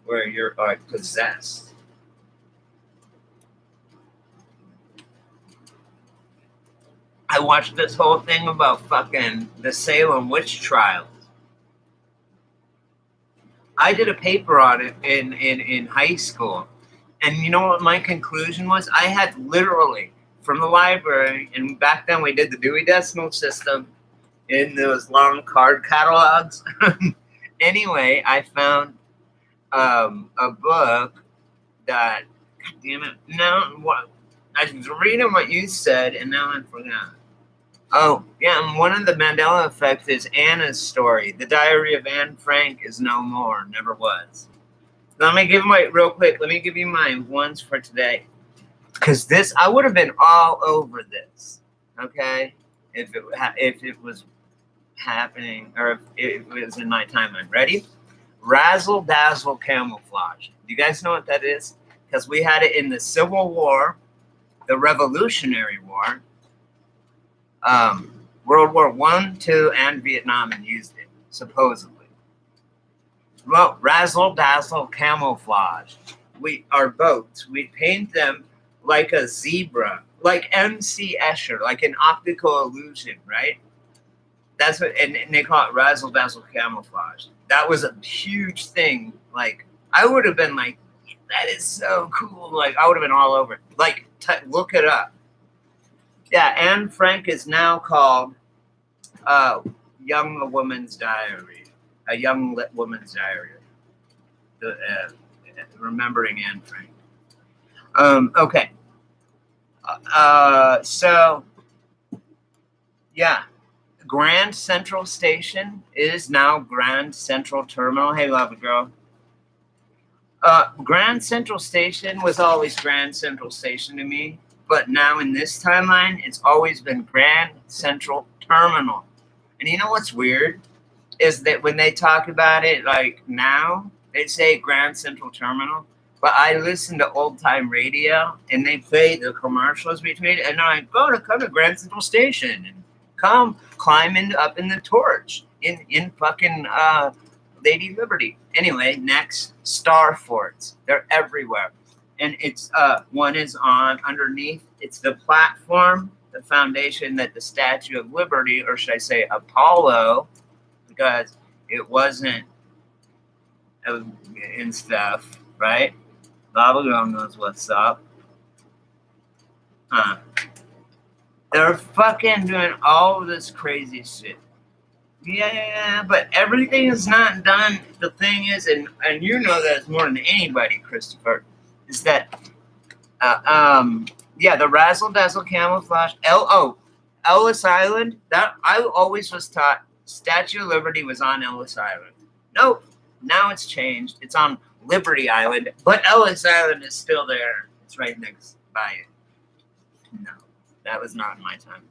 Speaker 1: where you're possessed. I watched this whole thing about fucking the Salem witch trials. I did a paper on it in high school. And you know what my conclusion was? I had literally from the library, and back then we did the Dewey Decimal System in those long card catalogs. Anyway, I found a book that, God damn it, now what? I was reading what you said, and now I forgot. Oh, yeah, and one of the Mandela Efx is Anna's story. The Diary of Anne Frank is no more, never was. Let me give you my ones for today. Because this, I would have been all over this, okay? If it was happening, or if it was in my timeline. Ready? Razzle dazzle camouflage. Do you guys know what that is? Because we had it in the Civil War, the Revolutionary War, World War I, II, and Vietnam, and used it, supposedly. Well, razzle dazzle camouflage. Our boats, we paint them like a zebra, like MC Escher, like an optical illusion, right? That's what, and they call it razzle dazzle camouflage. That was a huge thing. Like, I would have been like, that is so cool. Like, I would have been all over it. Like, look it up. Yeah, Anne Frank is now called Young Woman's Diary. A Young Woman's Diary. Remembering Anne Frank. Okay. So, yeah. Grand Central Station is now Grand Central Terminal. Hey, love girl. Grand Central Station was always Grand Central Station to me. But now in this timeline, it's always been Grand Central Terminal. And you know what's weird? Is that when they talk about it, like now, they say Grand Central Terminal. But I listen to old time radio, and they play the commercials between it, and I'm like, come to Grand Central Station, and come climb up in the torch in fucking Lady Liberty. Anyway, next, Star Forts. They're everywhere. And it's one is on underneath. It's the platform, the foundation that the Statue of Liberty, or should I say Apollo, because it wasn't in stuff, right? Bubblegum knows what's up. They're fucking doing all of this crazy shit. Yeah, but everything is not done. The thing is, and you know that more than anybody, Christopher, is that, the razzle dazzle camouflage. Ellis Island. That I always was taught Statue of Liberty was on Ellis Island. Nope. Now it's changed. It's on Liberty Island, but Ellis Island is still there. It's right next by it. No, that was not in my time.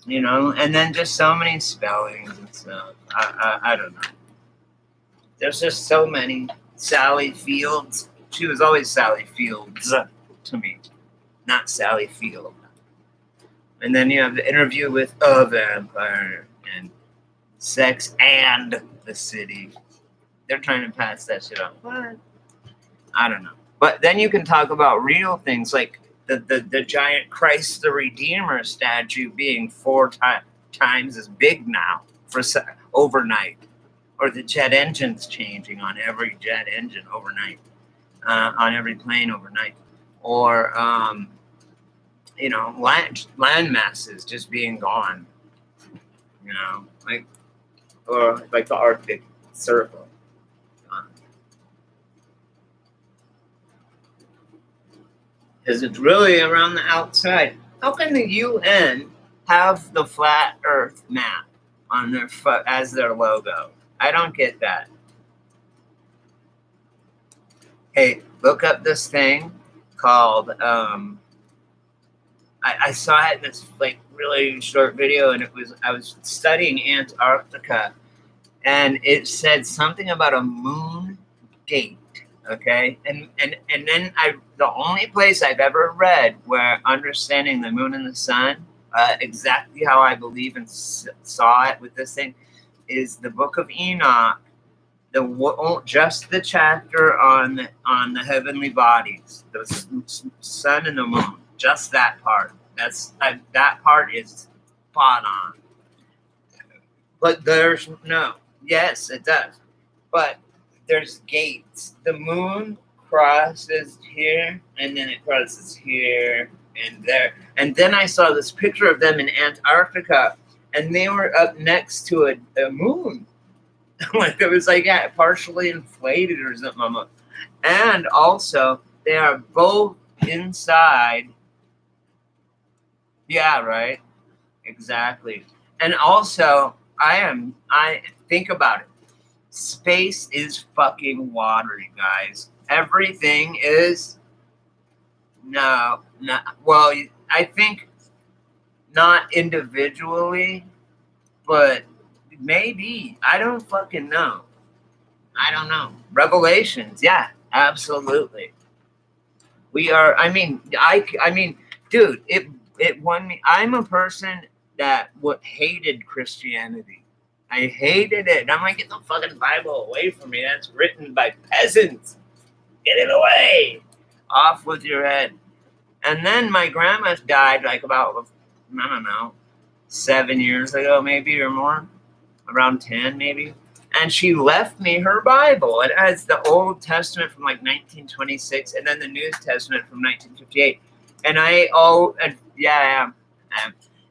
Speaker 1: And then just so many spellings and stuff. I don't know. There's just so many. Sally Fields. She was always Sally Fields to me, not Sally Field. And then you have the Interview with a Vampire and Sex and the City. They're trying to pass that shit off. What? I don't know. But then you can talk about real things like the giant Christ the Redeemer statue being 4 times as big now for overnight. Or the jet engines changing on every jet engine overnight. On every plane overnight. Or, land masses just being gone, like, or like the Arctic Circle. Because it's really around the outside. How can the UN have the flat Earth map on their foot as their logo? I don't get that. Hey, look up this thing called. I saw it in this like really short video, and I was studying Antarctica, and it said something about a moon gate. Okay, and then the only place I've ever read where understanding the moon and the sun exactly how I believe and saw it with this thing is the Book of Enoch, just the chapter on the heavenly bodies, the sun and the moon, just that part. That part is spot on. But there's yes, it does, but there's gates. The moon crosses here, and then it crosses here and there. And then I saw this picture of them in Antarctica, and they were up next to a moon. Like it was like partially inflated or something. And also, they are both inside. Yeah, right. Exactly. And also, I think about it. Space is fucking watery, guys. Everything is well, I think not individually, but maybe. I don't fucking know. I don't know. Revelations, yeah, absolutely. We are. I mean, dude, it won me. I'm a person that hated Christianity. I hated it. I'm like, get the fucking Bible away from me. That's written by peasants. Get it away. Off with your head. And then my grandma died like about, I don't know, 7 years ago maybe or more. Around 10 maybe. And she left me her Bible. It has the Old Testament from like 1926 and then the New Testament from 1958. And I am.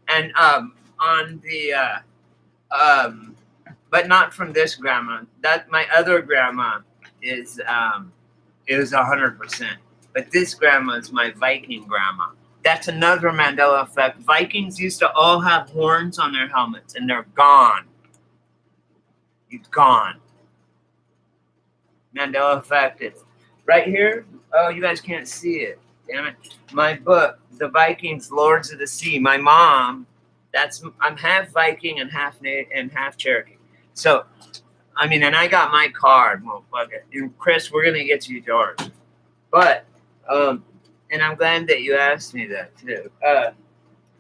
Speaker 1: And on the but not from this grandma. That my other grandma is 100%. But this grandma is my Viking grandma. That's another Mandela effect. Vikings used to all have horns on their helmets, and they're gone. It's gone. Mandela effect is right here. Oh, you guys can't see it. Damn it. My book, The Vikings, Lords of the Sea. My mom, I'm half Viking and half Cherokee. So, I mean, and I got my card. Well, fuck it. And Chris, we're gonna get you yours. But, and I'm glad that you asked me that too.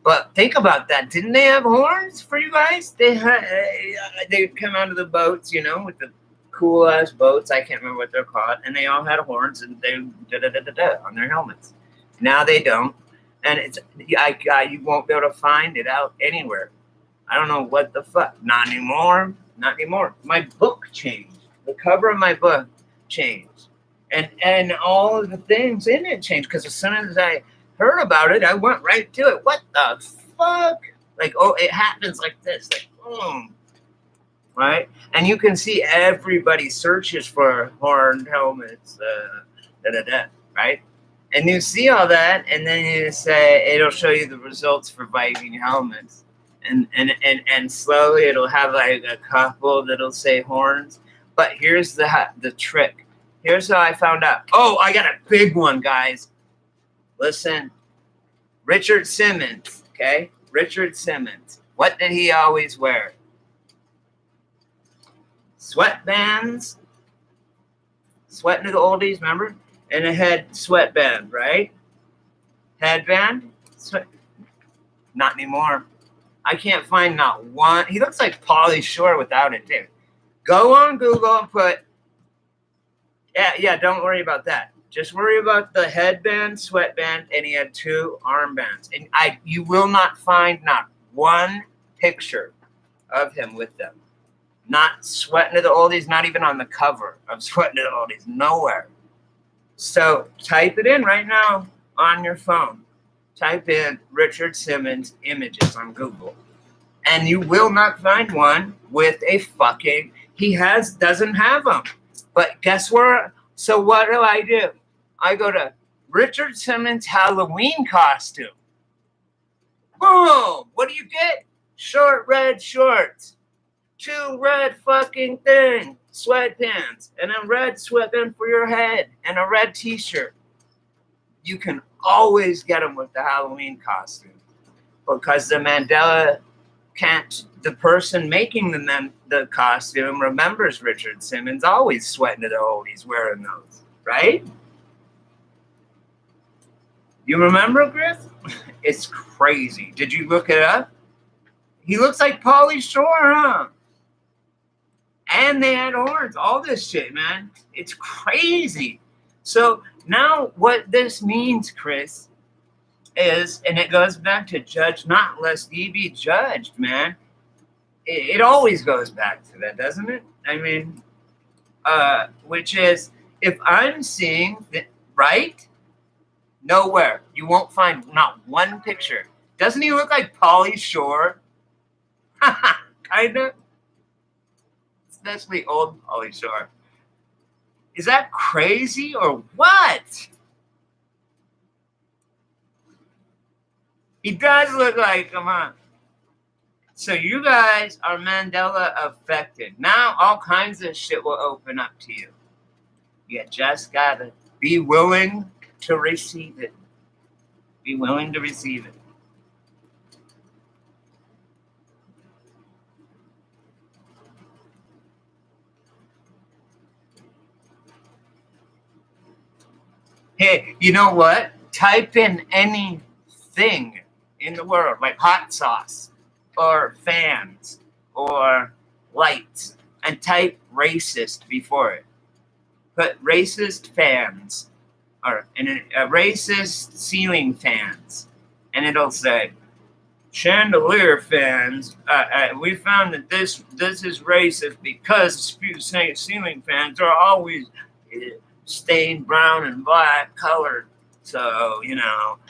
Speaker 1: But think about that. Didn't they have horns for you guys? They come out of the boats, with the cool ass boats. I can't remember what they're called, and they all had horns, and they on their helmets. Now they don't, and you won't be able to find it out anywhere. I don't know what the fuck. Not anymore. Not anymore. My book changed. The cover of my book changed, and all of the things in it changed because as soon as I heard about it, I went right to it. What the fuck? Like, oh, it happens like this. Like, boom. Right? And you can see everybody searches for horned helmets, right? And you see all that, and then you say it'll show you the results for Viking helmets. And slowly it'll have like a couple that'll say horns. But here's the trick. Here's how I found out. Oh, I got a big one, guys. Listen. Richard Simmons, okay? Richard Simmons. What did he always wear? Sweatbands. Sweating to the oldies, remember? And a sweatband, right? Headband. Not anymore. I can't find not one. He looks like Pauly Shore without it, too. Go on Google and put, yeah, don't worry about that. Just worry about the headband, sweatband, and he had 2 armbands. And you will not find not one picture of him with them. Not Sweating to the Oldies, not even on the cover of Sweating to the Oldies, nowhere. So type it in right now on your phone. type in Richard Simmons images on Google, and you will not find one with a fucking, doesn't have them. But guess where? So what do? I go to Richard Simmons Halloween costume. Boom! What do you get? Short red shorts, 2 red fucking thing, sweatpants, and a red sweatband for your head, and a red t-shirt. You can always get them with the Halloween costume, because the Mandela the person making the costume remembers Richard Simmons always sweating to the oldies wearing those, right? You remember, Chris? It's crazy. Did you look it up? He looks like Pauly Shore, huh? And they had horns, all this shit, man. It's crazy. So now what this means, Chris, is, and it goes back to judge not lest ye be judged, man. It always goes back to that, doesn't it? I mean, which is, if I'm seeing that, right? Nowhere. You won't find not one picture. Doesn't he look like Pauly Shore? Kinda. Especially old Pauly Shore. Is that crazy or what? He does look like, come on. So you guys are Mandela affected. Now all kinds of shit will open up to you. You just gotta be willing to receive it. Be willing to receive it. Hey, you know what? Type in anything in the world, like hot sauce, or fans, or lights, and type racist before it. Put racist fans, or racist ceiling fans, and it'll say chandelier fans. We found that this is racist because ceiling fans are always stained brown and black colored. So,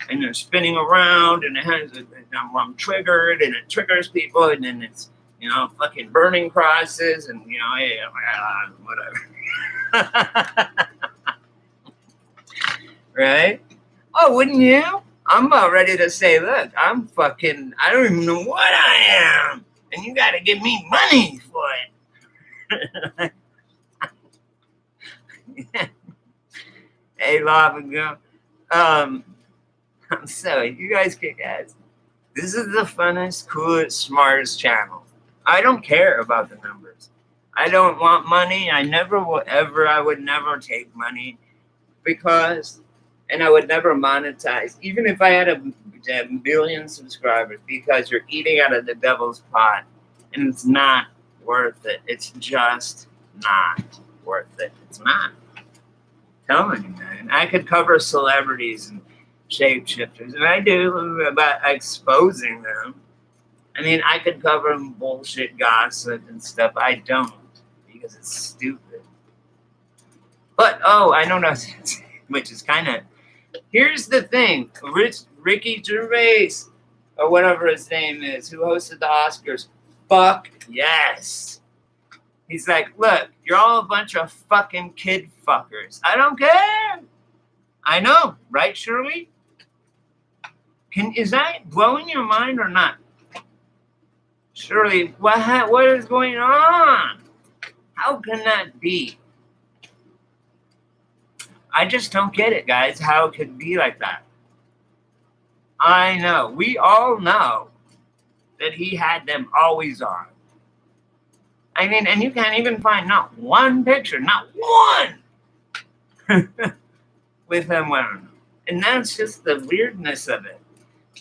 Speaker 1: and they're spinning around, and it has I'm triggered, and it triggers people, and then it's, fucking burning crosses, and, whatever. Right? Oh, wouldn't you? I'm about ready to say, look, I don't even know what I am, and you got to give me money for it. Hey, Lava Girl. I'm sorry, you guys kick ass. This is the funnest, coolest, smartest channel. I don't care about the numbers. I don't want money. I would never take money and I would never monetize, even if I had a billion subscribers, because you're eating out of the devil's pot, and it's not worth it. It's just not worth it. It's not. Telling you, man. I could cover celebrities and shapeshifters, and I do, about exposing them. I mean, I could cover bullshit gossip and stuff. I don't, because it's stupid. But, I don't know, which is kind of, here's the thing. Ricky Gervais, or whatever his name is, who hosted the Oscars, fuck yes. He's like, look, you're all a bunch of fucking kid fuckers. I don't care. I know, right, Shirley? Is that blowing your mind or not? Shirley, what is going on? How can that be? I just don't get it, guys, how it could be like that. I know. We all know that he had them always on. I mean, and you can't even find not one picture, not one, with him wearing them. And that's just the weirdness of it.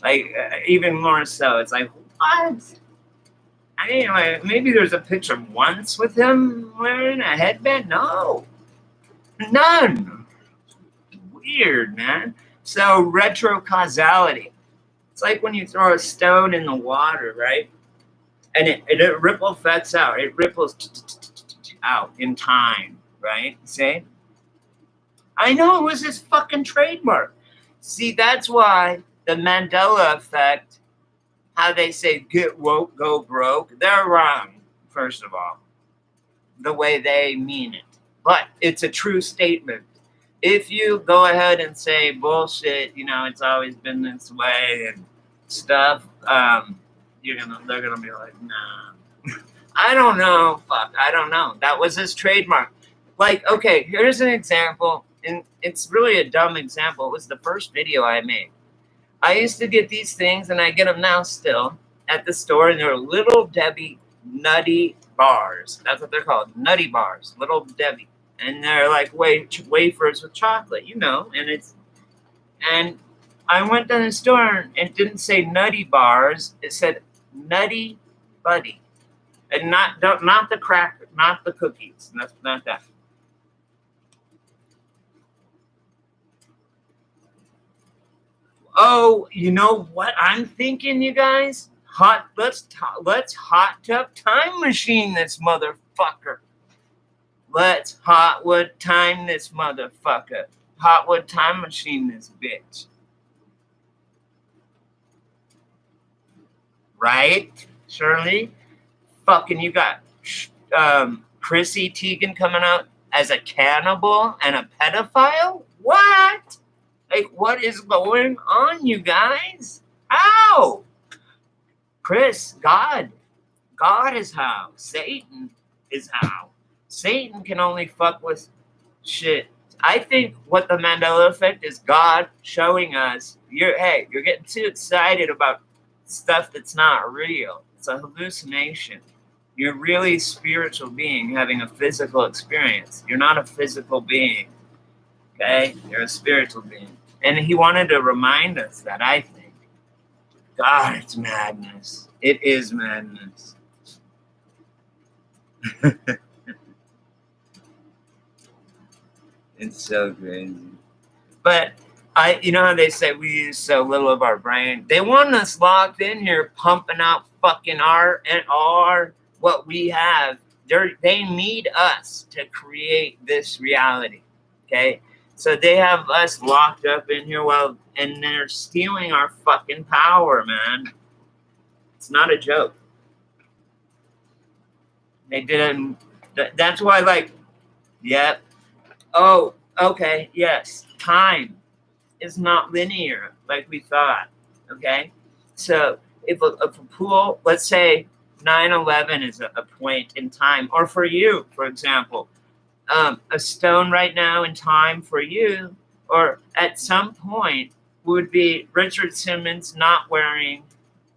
Speaker 1: Like, even more so, it's like, what? I mean, like, maybe there's a picture once with him wearing a headband? No. None. Weird, man. So, retro causality. It's like when you throw a stone in the water, right? And it ripple effects out. It ripples out in time, right? See? I know it was his fucking trademark. See, that's why the Mandela effect, how they say get woke, go broke, they're wrong, first of all, the way they mean it. But it's a true statement. If you go ahead and say bullshit, it's always been this way and stuff, they're gonna be like, nah. I don't know. Fuck, I don't know. That was his trademark. Like, okay, here's an example, and it's really a dumb example. It was the first video I made. I used to get these things, and I get them now still at the store, and they're Little Debbie Nutty Bars. That's what they're called, Nutty Bars, Little Debbie, and they're like wafers with chocolate, and I went to the store, and it didn't say Nutty Bars, it said Nutty Buddy, and not the cracker, not the cookies, not that. Oh, you know what I'm thinking, you guys? Let's hot tub time machine this motherfucker. Let's hotwood time this motherfucker. Hotwood time machine this bitch. Right, Shirley? Fucking, you got Chrissy Teigen coming out as a cannibal and a pedophile? What? Like, what is going on, you guys? How? Chris, God is how. Satan is how. Satan can only fuck with shit. I think what the Mandela effect is God showing us, you're getting too excited about stuff that's not real. It's a hallucination. You're really a spiritual being having a physical experience. You're not a physical being. Okay? You're a spiritual being. And he wanted to remind us that, I think. God, it's madness. It is madness. It's so crazy. But you know how they say we use so little of our brain? They want us locked in here, pumping out fucking our what we have. They need us to create this reality. Okay? So they have us locked up in here, and they're stealing our fucking power, man. It's not a joke. They didn't. That's why, like, yep. Oh, okay, yes. Time is not linear like we thought, okay? So if a pool, let's say 9/11 is a point in time, or for you, for example, a stone right now in time for you, or at some point, would be Richard Simmons not wearing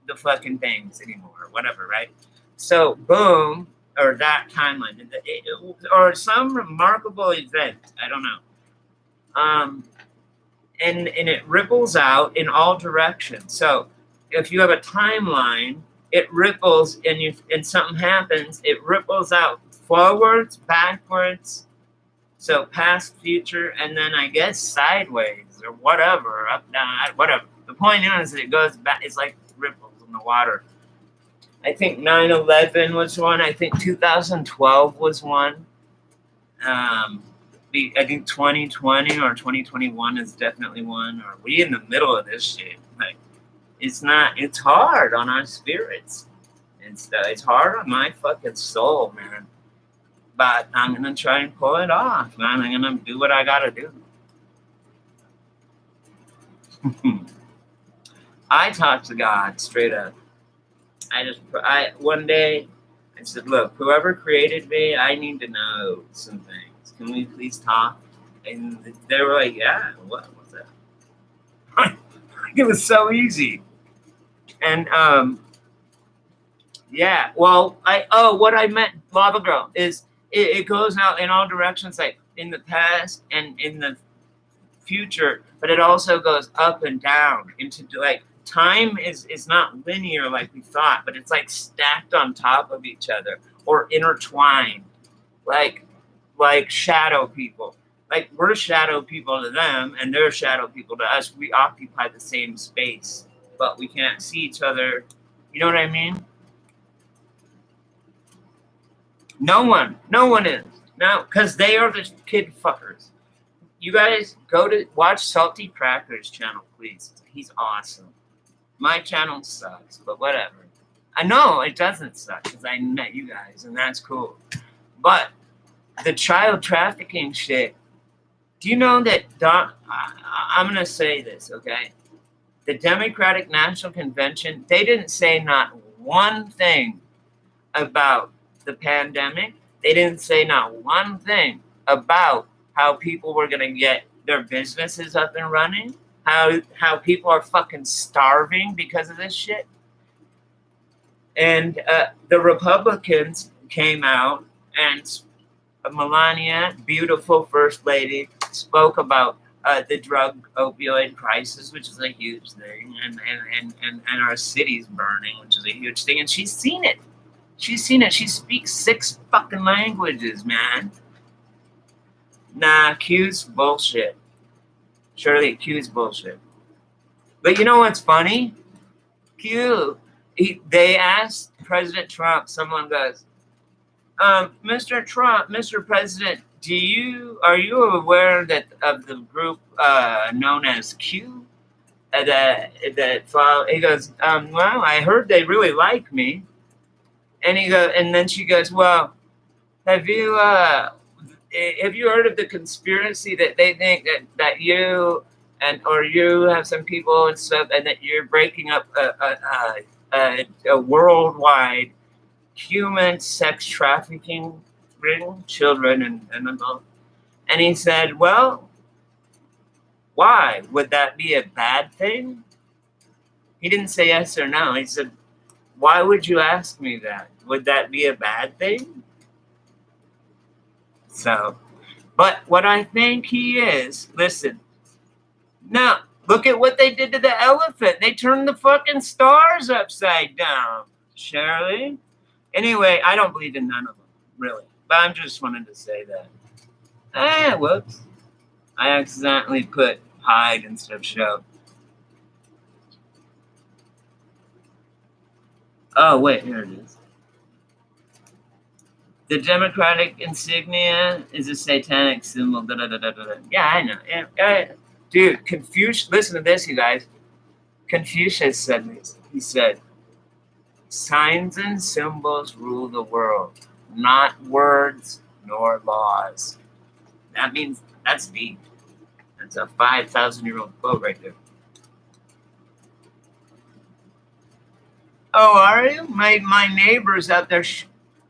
Speaker 1: the fucking things anymore, or whatever, right? So, boom, or that timeline, or some remarkable event, I don't know. And it ripples out in all directions. So, if you have a timeline, it ripples, and something happens, it ripples out forwards, backwards, so past, future, and then I guess sideways or whatever, up, down, whatever. The point is, it goes back. It's like ripples in the water. I think 9/11 was one. I think 2012 was one. I think 2020 or 2021 is definitely one. Are we in the middle of this shit? Like, it's not. It's hard on our spirits. It's hard on my fucking soul, man. But I'm gonna try and pull it off, man. I'm gonna do what I gotta do. I talked to God straight up. One day I said, look, whoever created me, I need to know some things. Can we please talk? And they were like, yeah, what's that? It was so easy. And yeah, well, what I meant, Lava Girl, is it goes out in all directions, like in the past and in the future, but it also goes up and down into, like, time is not linear like we thought, but it's like stacked on top of each other or intertwined, like shadow people. Like, we're shadow people to them, and they're shadow people to us. We occupy the same space, but we can't see each other. You know what I mean? No one is. No, because they are the kid fuckers. You guys go to watch Salty Cracker's channel, please. He's awesome. My channel sucks, but whatever. I know it doesn't suck because I met you guys, and that's cool. But the child trafficking shit. Do you know that? I'm gonna say this, okay? The Democratic National Convention. They didn't say not one thing about the pandemic. They didn't say not one thing about how people were gonna get their businesses up and running. How people are fucking starving because of this shit. And the Republicans came out, and Melania, beautiful first lady, spoke about the drug opioid crisis, which is a huge thing, and our city's burning, which is a huge thing. And she's seen it. She's seen it. She speaks 6 fucking languages, man. Nah, Q's bullshit. Surely Q's bullshit. But you know what's funny? They asked President Trump, someone goes, Mr. Trump, Mr. President, are you aware that of the group known as Q? He goes, well, I heard they really like me. And then she goes, well, have you heard of the conspiracy that they think that you or you have some people and stuff, and that you're breaking up a worldwide human sex trafficking ring, children and adults? And he said, well, why? Would that be a bad thing? He didn't say yes or no. He said, why would you ask me that? Would that be a bad thing? So, but what I think he is, listen, now, look at what they did to the elephant. They turned the fucking stars upside down, Shirley. Anyway, I don't believe in none of them, really. But I just wanted to say that. Whoops. I accidentally put hide instead of show. Oh, wait, here it is. The Democratic insignia is a satanic symbol. Da, da, da, da, da. Yeah, I know. Dude, Confucius, listen to this, you guys. Confucius said this. He said, signs and symbols rule the world, not words nor laws. That means that's deep. That's a 5,000-year-old quote right there. Oh, are you? My neighbor's out there.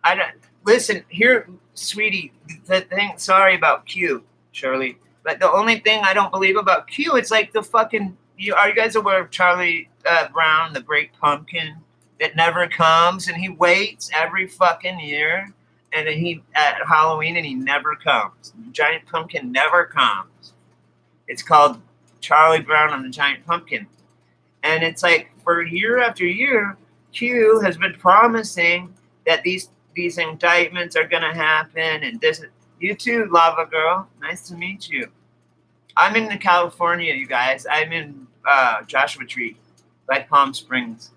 Speaker 1: I don't listen here, sweetie. The thing. Sorry about Q, Shirley. But the only thing I don't believe about Q, it's like the fucking. Are you guys aware of Charlie Brown, the Great Pumpkin, that never comes, and he waits every fucking year, and then he at Halloween, and he never comes. The giant pumpkin never comes. It's called Charlie Brown and the Giant Pumpkin, and it's like for year after year, Q has been promising that these indictments are gonna happen, and this. You too, Lava Girl. Nice to meet you. I'm in California, you guys. I'm in Joshua Tree, like Palm Springs.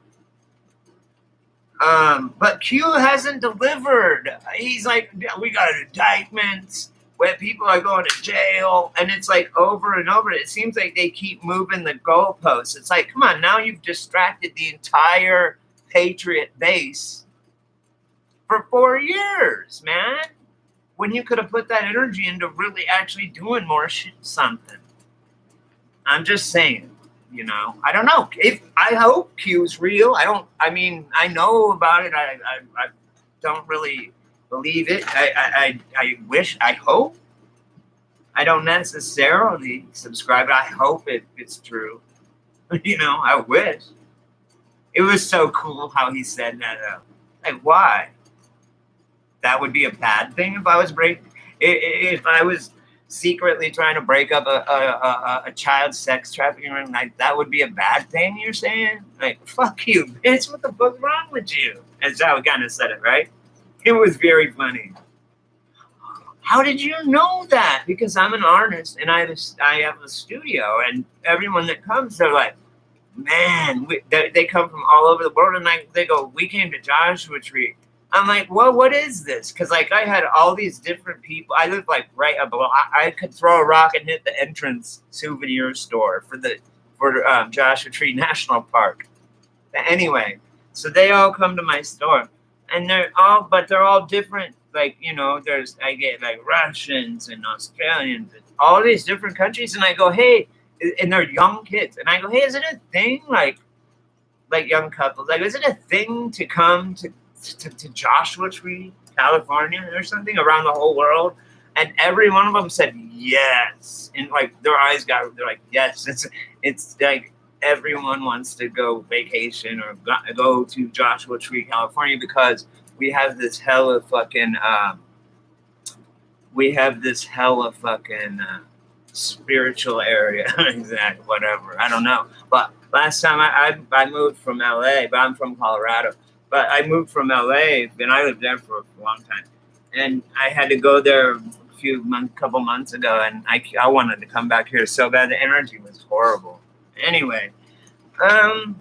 Speaker 1: But Q hasn't delivered. He's like, we got indictments where people are going to jail, and it's like over and over. It seems like they keep moving the goalposts. It's like, come on, now you've distracted the entire Patriot base for 4 years, man. When you could have put that energy into really actually doing more something. I'm just saying, you know. I don't know. I hope Q's real. I know about it. I don't really believe it. I wish, I hope. I don't necessarily subscribe, but I hope it's true. You know, I wish. It was so cool how he said that. Like, why? That would be a bad thing if I was secretly trying to break up a child sex trafficking ring. Like, that would be a bad thing, you're saying? Like, fuck you, bitch. What the fuck's wrong with you? That's how he kind of said it, right? It was very funny. How did you know that? Because I'm an artist and I have a studio, and everyone that comes, they're like, man, they come from all over the world, and they go, we came to Joshua Tree. I'm like, well, what is this? Because like I had all these different people. I lived like right above. I could throw a rock and hit the entrance souvenir store for Joshua Tree National Park. But anyway, so they all come to my store, and they're all different. Like I get like Russians and Australians and all these different countries, and I go, hey, and they're young kids, and I go, hey, is it a thing like young couples? Like, is it a thing to come to Joshua Tree, California, or something around the whole world? And every one of them said yes, and like they're like, yes, it's like everyone wants to go vacation or go to Joshua Tree, California, because we have this hella fucking spiritual area. Exactly, whatever. I don't know. But last time I moved from LA, but I'm from Colorado. But I moved from LA, and I lived there for a long time. And I had to go there a couple months ago, and I wanted to come back here so bad. The energy was horrible. Anyway, I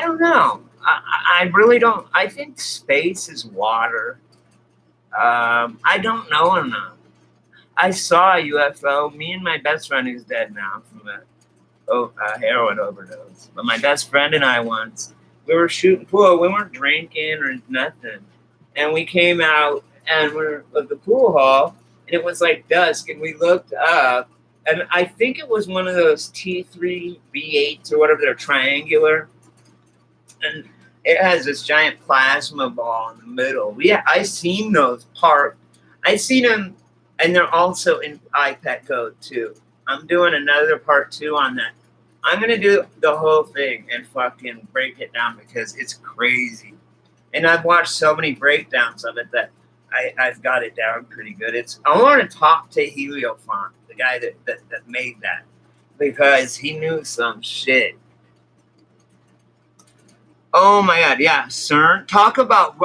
Speaker 1: don't know. I really don't. I think space is water. I don't know enough. I saw a UFO. Me and my best friend, who's dead now from a heroin overdose. But my best friend and I once, we were shooting pool. We weren't drinking or nothing. And we came out and we're at the pool hall, and it was like dusk, and we looked up, and I think it was one of those T3 B8s or whatever, they're triangular. And it has this giant plasma ball in the middle. I seen those parked. I seen them, and they're also in iPad Code too. I'm doing another part 2 on that. I'm gonna do the whole thing and fucking break it down because it's crazy. And I've watched so many breakdowns of it that I've got it down pretty good. I want to talk to Heliofont, the guy that made that, because he knew some shit. Oh my god, yeah, CERN. Talk about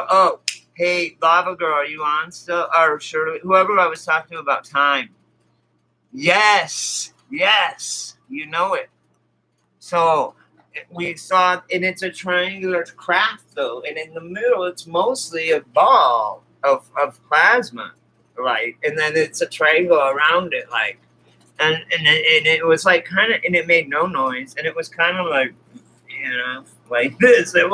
Speaker 1: hey, Lava Girl, are you on still? Or Shirley, whoever I was talking to about time. Yes, you know it. So we saw, and it's a triangular craft though, and in the middle it's mostly a ball of plasma, right? And then it's a triangle around it, like, and it was like kind of, and it made no noise, and it was kind of like, like this. It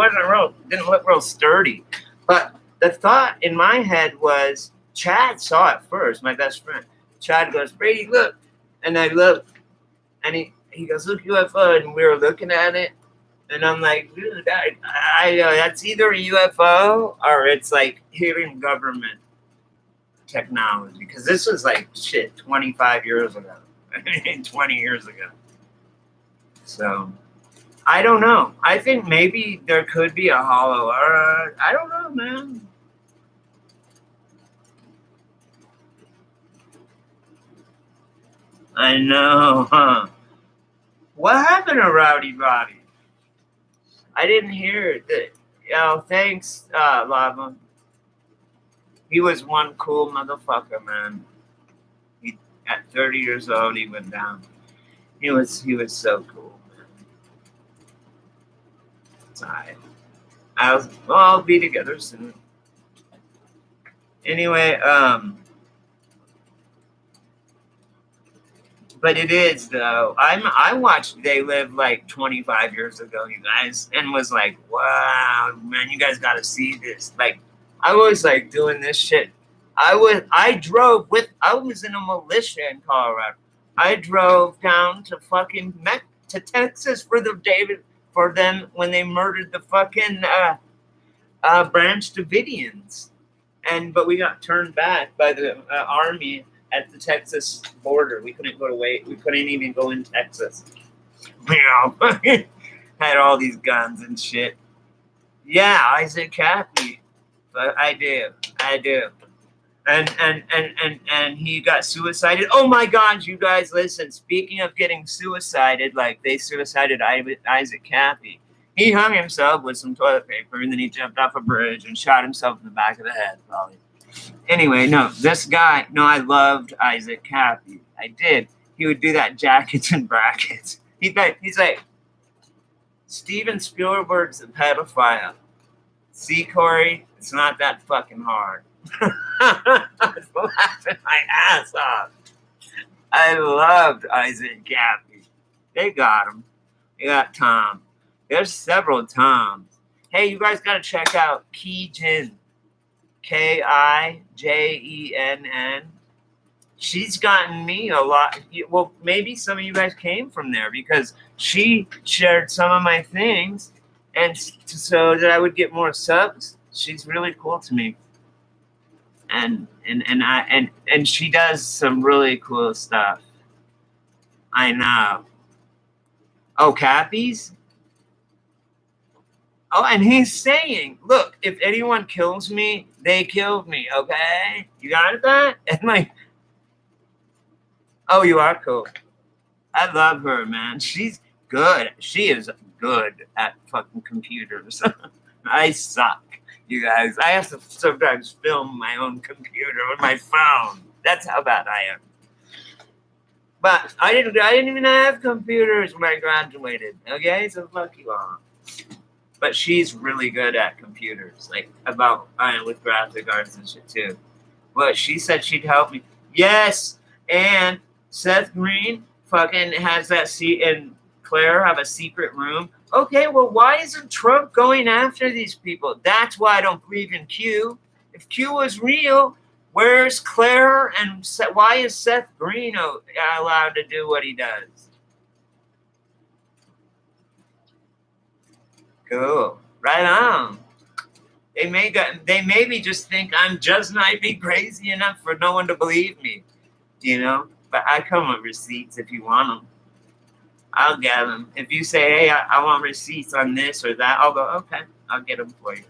Speaker 1: didn't look real sturdy. But the thought in my head was, Chad saw it first, my best friend. Chad goes, Brady, look. And I looked, and he goes, look, UFO. And we were looking at it. And I'm like, dude, that's either a UFO or it's like hidden government technology. Because this was like, 25 years ago. 20 years ago. So, I don't know. I think maybe there could be a hollow earth. I don't know, man. I know, huh? What happened to Rowdy Roddy? I didn't hear it. Thanks, Lava. He was one cool motherfucker, man. At 30 years old, he went down. He was so cool, man. It's alright. I'll be together soon. Anyway, but it is though. I watched They Live like 25 years ago, you guys, and was like, wow, man, you guys got to see this. Like, I was like doing this shit. I was in a militia in Colorado. I drove down to fucking to Texas for them when they murdered the fucking Branch Davidians, but we got turned back by the army at the Texas border. We couldn't even go in Texas. Had all these guns and shit. Yeah, Isaac Cappy. But I do. And he got suicided. Oh my God, you guys, listen. Speaking of getting suicided, like they suicided Isaac Cappy. He hung himself with some toilet paper, and then he jumped off a bridge and shot himself in the back of the head, probably. Anyway, no, this guy, no, I loved Isaac Cappy. I did. He would do that jackets and brackets. He's like, Steven Spielberg's a pedophile. See, Corey, it's not that fucking hard. I was laughing my ass off. I loved Isaac and Kathy. They got him. They got Tom. There's several Toms. Hey, you guys got to check out Kijin. Kijenn. She's gotten me a lot. Well, maybe some of you guys came from there because she shared some of my things, and so that I would get more subs. She's really cool to me, and she does some really cool stuff. I know. Oh, Cappy's. Oh, and he's saying, look, if anyone kills me, they killed me, okay? You got that? And like, oh, you are cool. I love her, man. She's good. She is good at fucking computers. I suck, you guys. I have to sometimes film my own computer with my phone. That's how bad I am. But I didn't even have computers when I graduated, okay? So fuck you all. But she's really good at computers, like with graphic arts and shit too. Well, she said she'd help me. Yes, and Seth Green fucking has that seat, and Claire have a secret room. Okay, well, why isn't Trump going after these people? That's why I don't believe in Q. If Q was real, where's Claire and why is Seth Green allowed to do what he does? Cool. Right on. They maybe just think I'm just might be crazy enough for no one to believe me, you know? But I come with receipts if you want them. I'll get them. If you say, hey, I want receipts on this or that, I'll go, okay, I'll get them for you.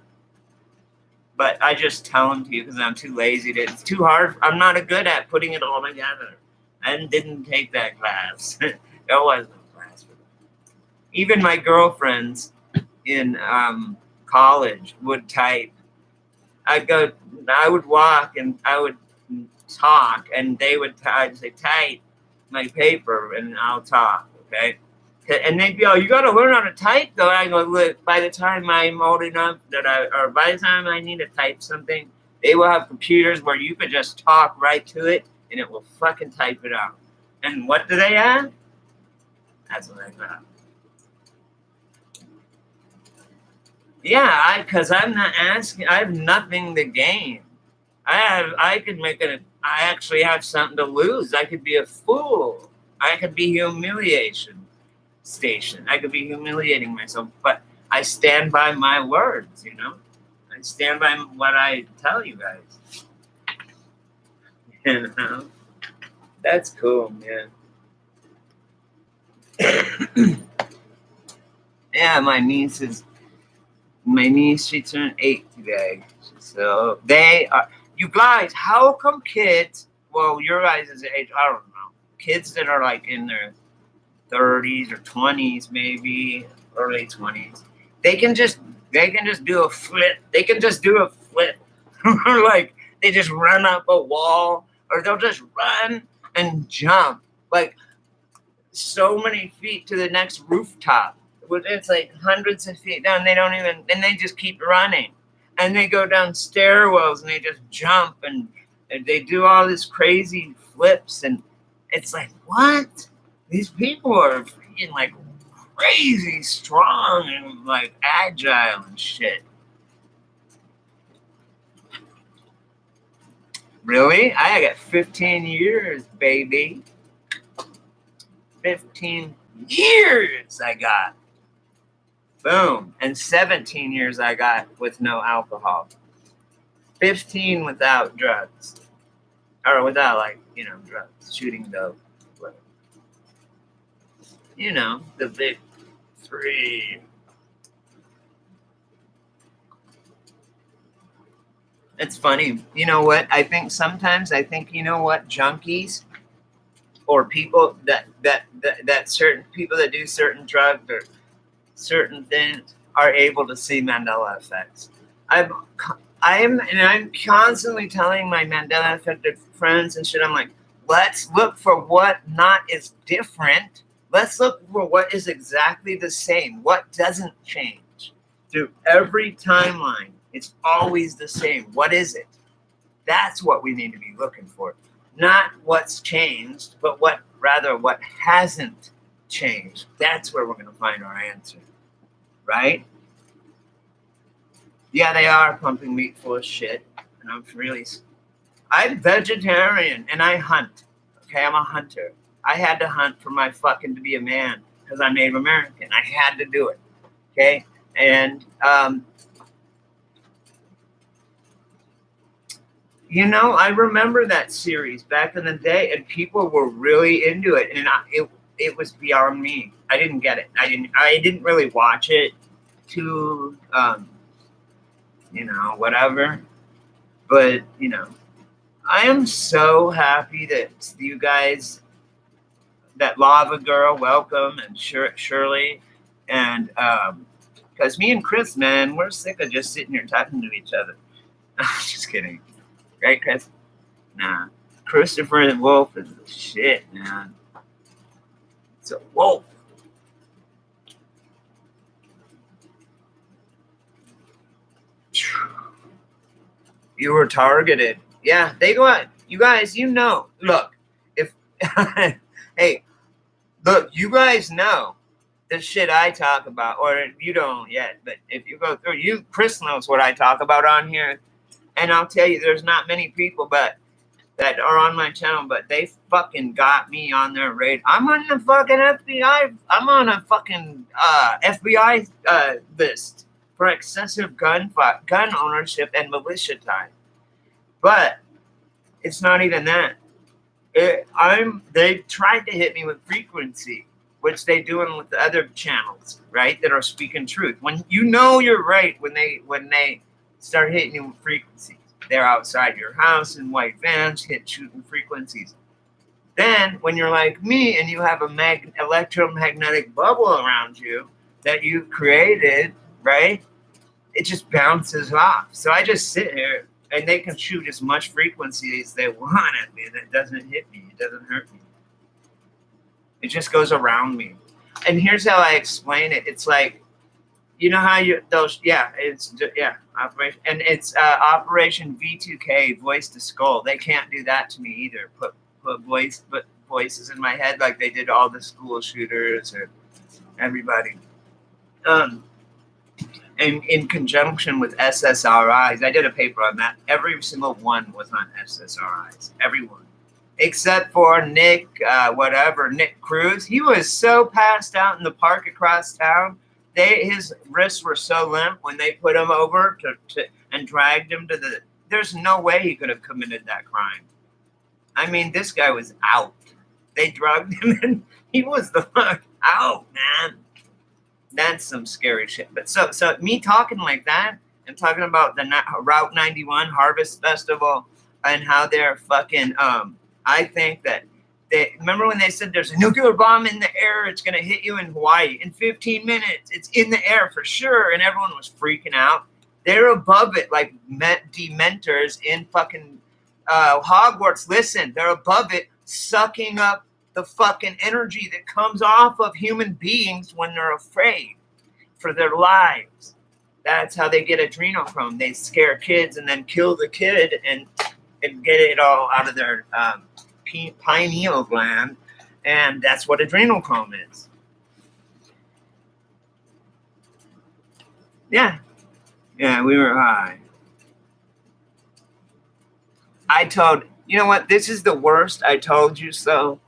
Speaker 1: But I just tell them to you because I'm too lazy to. It's too hard. I'm not good at putting it all together. I didn't take that class. There wasn't a class for that. Even my girlfriends in college would type. I would walk and I would talk, and I'd say type my paper, and I'll talk. Okay, and they'd be, oh, you got to learn how to type though. I go, look, by the time I'm old enough by the time I need to type something, they will have computers where you could just talk right to it, and it will fucking type it out. And what do they have? That's what I got. Yeah, because I'm not asking. I have nothing to gain. I actually have something to lose. I could be a fool. I could be humiliation station. I could be humiliating myself. But I stand by my words, you know? I stand by what I tell you guys. You know? That's cool, man. Yeah, my niece, she turned 8 today. So they are, you guys, how come kids, well, your guys' age, I don't know. Kids that are like in their 30s or 20s, maybe early 20s, they can just do a flip. They can just do a flip. Or like they just run up a wall, or they'll just run and jump like so many feet to the next rooftop. It's like hundreds of feet down. And they just keep running. And they go down stairwells and they just jump and they do all this crazy flips. And it's like, what? These people are freaking like crazy strong and like agile and shit. Really? I got 15 years, baby. 15 years I got. Boom. And 17 years I got with no alcohol. 15 without drugs. Or without, like, drugs. Shooting dope. You know, the big 3. It's funny. You know what? I think sometimes, junkies or people that certain people that do certain drugs or certain things are able to see Mandela effects. I'm constantly telling my Mandela affected friends and shit. I'm like, let's look for what not is different. Let's look for what is exactly the same. What doesn't change through every timeline. It's always the same. What is it? That's what we need to be looking for. Not what's changed, but what hasn't changed. That's where we're going to find our answer. Right? Yeah, they are pumping meat full of shit. And I'm vegetarian and I hunt. Okay, I'm a hunter. I had to hunt for my fucking to be a man because I'm Native American. I had to do it. Okay? And, I remember that series back in the day, and people were really into it, and it was beyond me. I didn't get it. I didn't really watch it to, whatever. But I am so happy that you guys, that Lava Girl, welcome, and Shirley, and because me and Chris, man, we're sick of just sitting here talking to each other. Just kidding. Right, Chris? Nah. Christopher the Wolf is the shit, man. It's a wolf. You were targeted. Yeah, they go out. You guys, Look, if hey, look, you guys know the shit I talk about, or you don't yet, but if you go through, Chris knows what I talk about on here. And I'll tell you, there's not many people that are on my channel, but they fucking got me on their radar. I'm on the fucking FBI. I'm on a fucking FBI list for excessive gun ownership and militia time. But it's not even that. They tried to hit me with frequency, which they doing with the other channels, right? That are speaking truth. When you're right when they start hitting you with frequencies. They're outside your house in white vans, shooting frequencies. Then, when you're like me and you have a electromagnetic bubble around you that you created, right? It just bounces off. So I just sit here and they can shoot as much frequency as they want at me. That doesn't hit me. It doesn't hurt me. It just goes around me. And here's how I explain it. It's like, how Operation, and it's Operation V2K, voice to skull. They can't do that to me either. Put voices in my head like they did all the school shooters or everybody. And in conjunction with SSRIs, I did a paper on that. Every single one was on SSRIs. Everyone. Except for Nick Cruz. He was so passed out in the park across town. His wrists were so limp when they put him over and dragged him to the. There's no way he could have committed that crime. I mean, this guy was out. They drugged him and he was the fuck out, man. That's some scary shit. But so me talking like that and talking about the Route 91 Harvest Festival and how they're fucking. I think that. Remember when they said there's a nuclear bomb in the air, it's going to hit you in Hawaii in 15 minutes. It's in the air for sure. And everyone was freaking out. They're above it like dementors in fucking Hogwarts. Listen, they're above it, sucking up the fucking energy that comes off of human beings when they're afraid for their lives. That's how they get adrenochrome. They scare kids and then kill the kid and get it all out of their pineal gland, and that's what adrenochrome is. Yeah, we were high. I told this is the worst. I told you so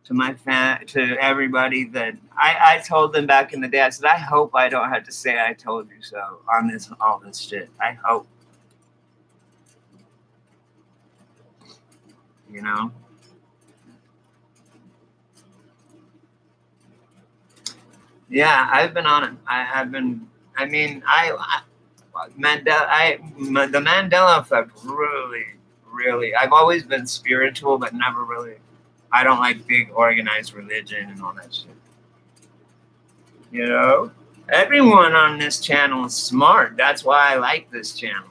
Speaker 1: to everybody that I told them back in the day. I said, I hope I don't have to say I told you so on all this shit. I hope. Yeah, I've been on it. The Mandela Effect really, I've always been spiritual, but never really, I don't like big organized religion and all that shit. Everyone on this channel is smart. That's why I like this channel.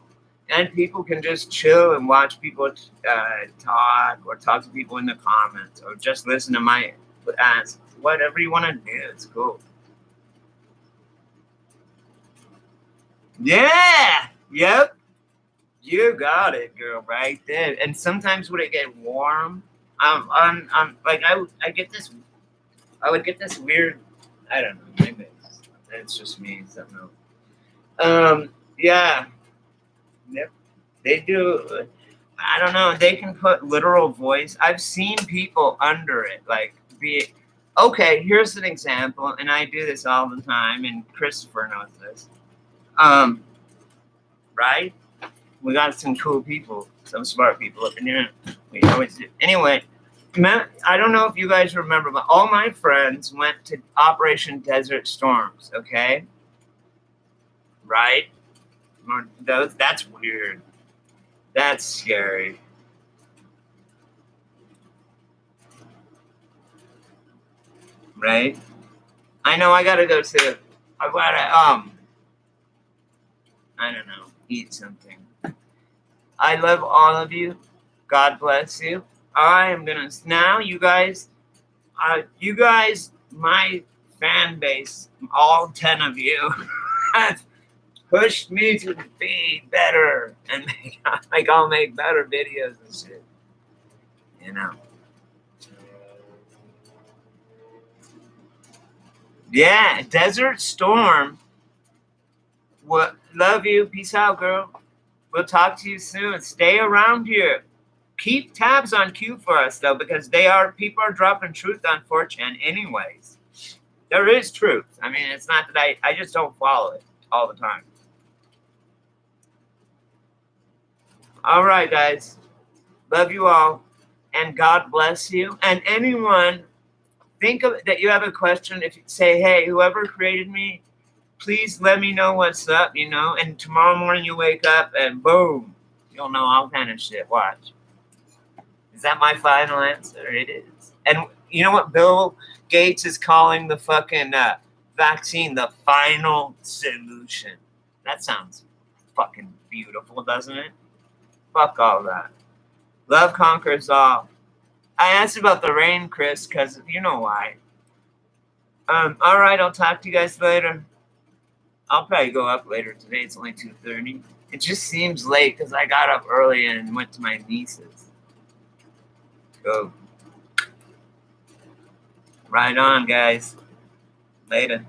Speaker 1: And people can just chill and watch people talk or talk to people in the comments or just listen to my ask. Whatever you want to do, it's cool. Yeah! Yep. You got it, girl, right there. And sometimes when it get warm, like I get this, I would get this weird, I don't know, maybe it's just me, something else. Yeah, yep, they do. I don't know. They can put literal voice. I've seen people under it, like be. Okay, here's an example, and I do this all the time, and Christopher knows this. Um, right? We got some cool people, some smart people up in here. We always do. Anyway, I don't know if you guys remember, but all my friends went to Operation Desert Storms. Okay, right? That's weird. That's scary, right? I know. I gotta go to. I gotta I don't know. Eat something. I love all of you. God bless you. I am gonna now. You guys, my fan base, all 10 of you, have pushed me to be better and I'll make better videos and shit. You know. Yeah, Desert Storm. What? Love you. Peace out, girl. We'll talk to you soon. Stay around here. Keep tabs on Q for us though, because people are dropping truth on 4chan anyways. There is truth. I mean, it's not that I just don't follow it all the time. All right, guys. Love you all. And God bless you. And anyone, think of that you have a question. If you say, hey, whoever created me, please let me know what's up, and tomorrow morning you wake up and boom, you'll know all kind of shit. Watch. Is that my final answer? It is. And you know what Bill Gates is calling the fucking vaccine the final solution? That sounds fucking beautiful, doesn't it? Fuck all that. Love conquers all. I asked about the rain, Chris, because you know why. All right, I'll talk to you guys later. I'll probably go up later today. It's only 2:30. It just seems late because I got up early and went to my niece's. Go. Right on, guys. Later.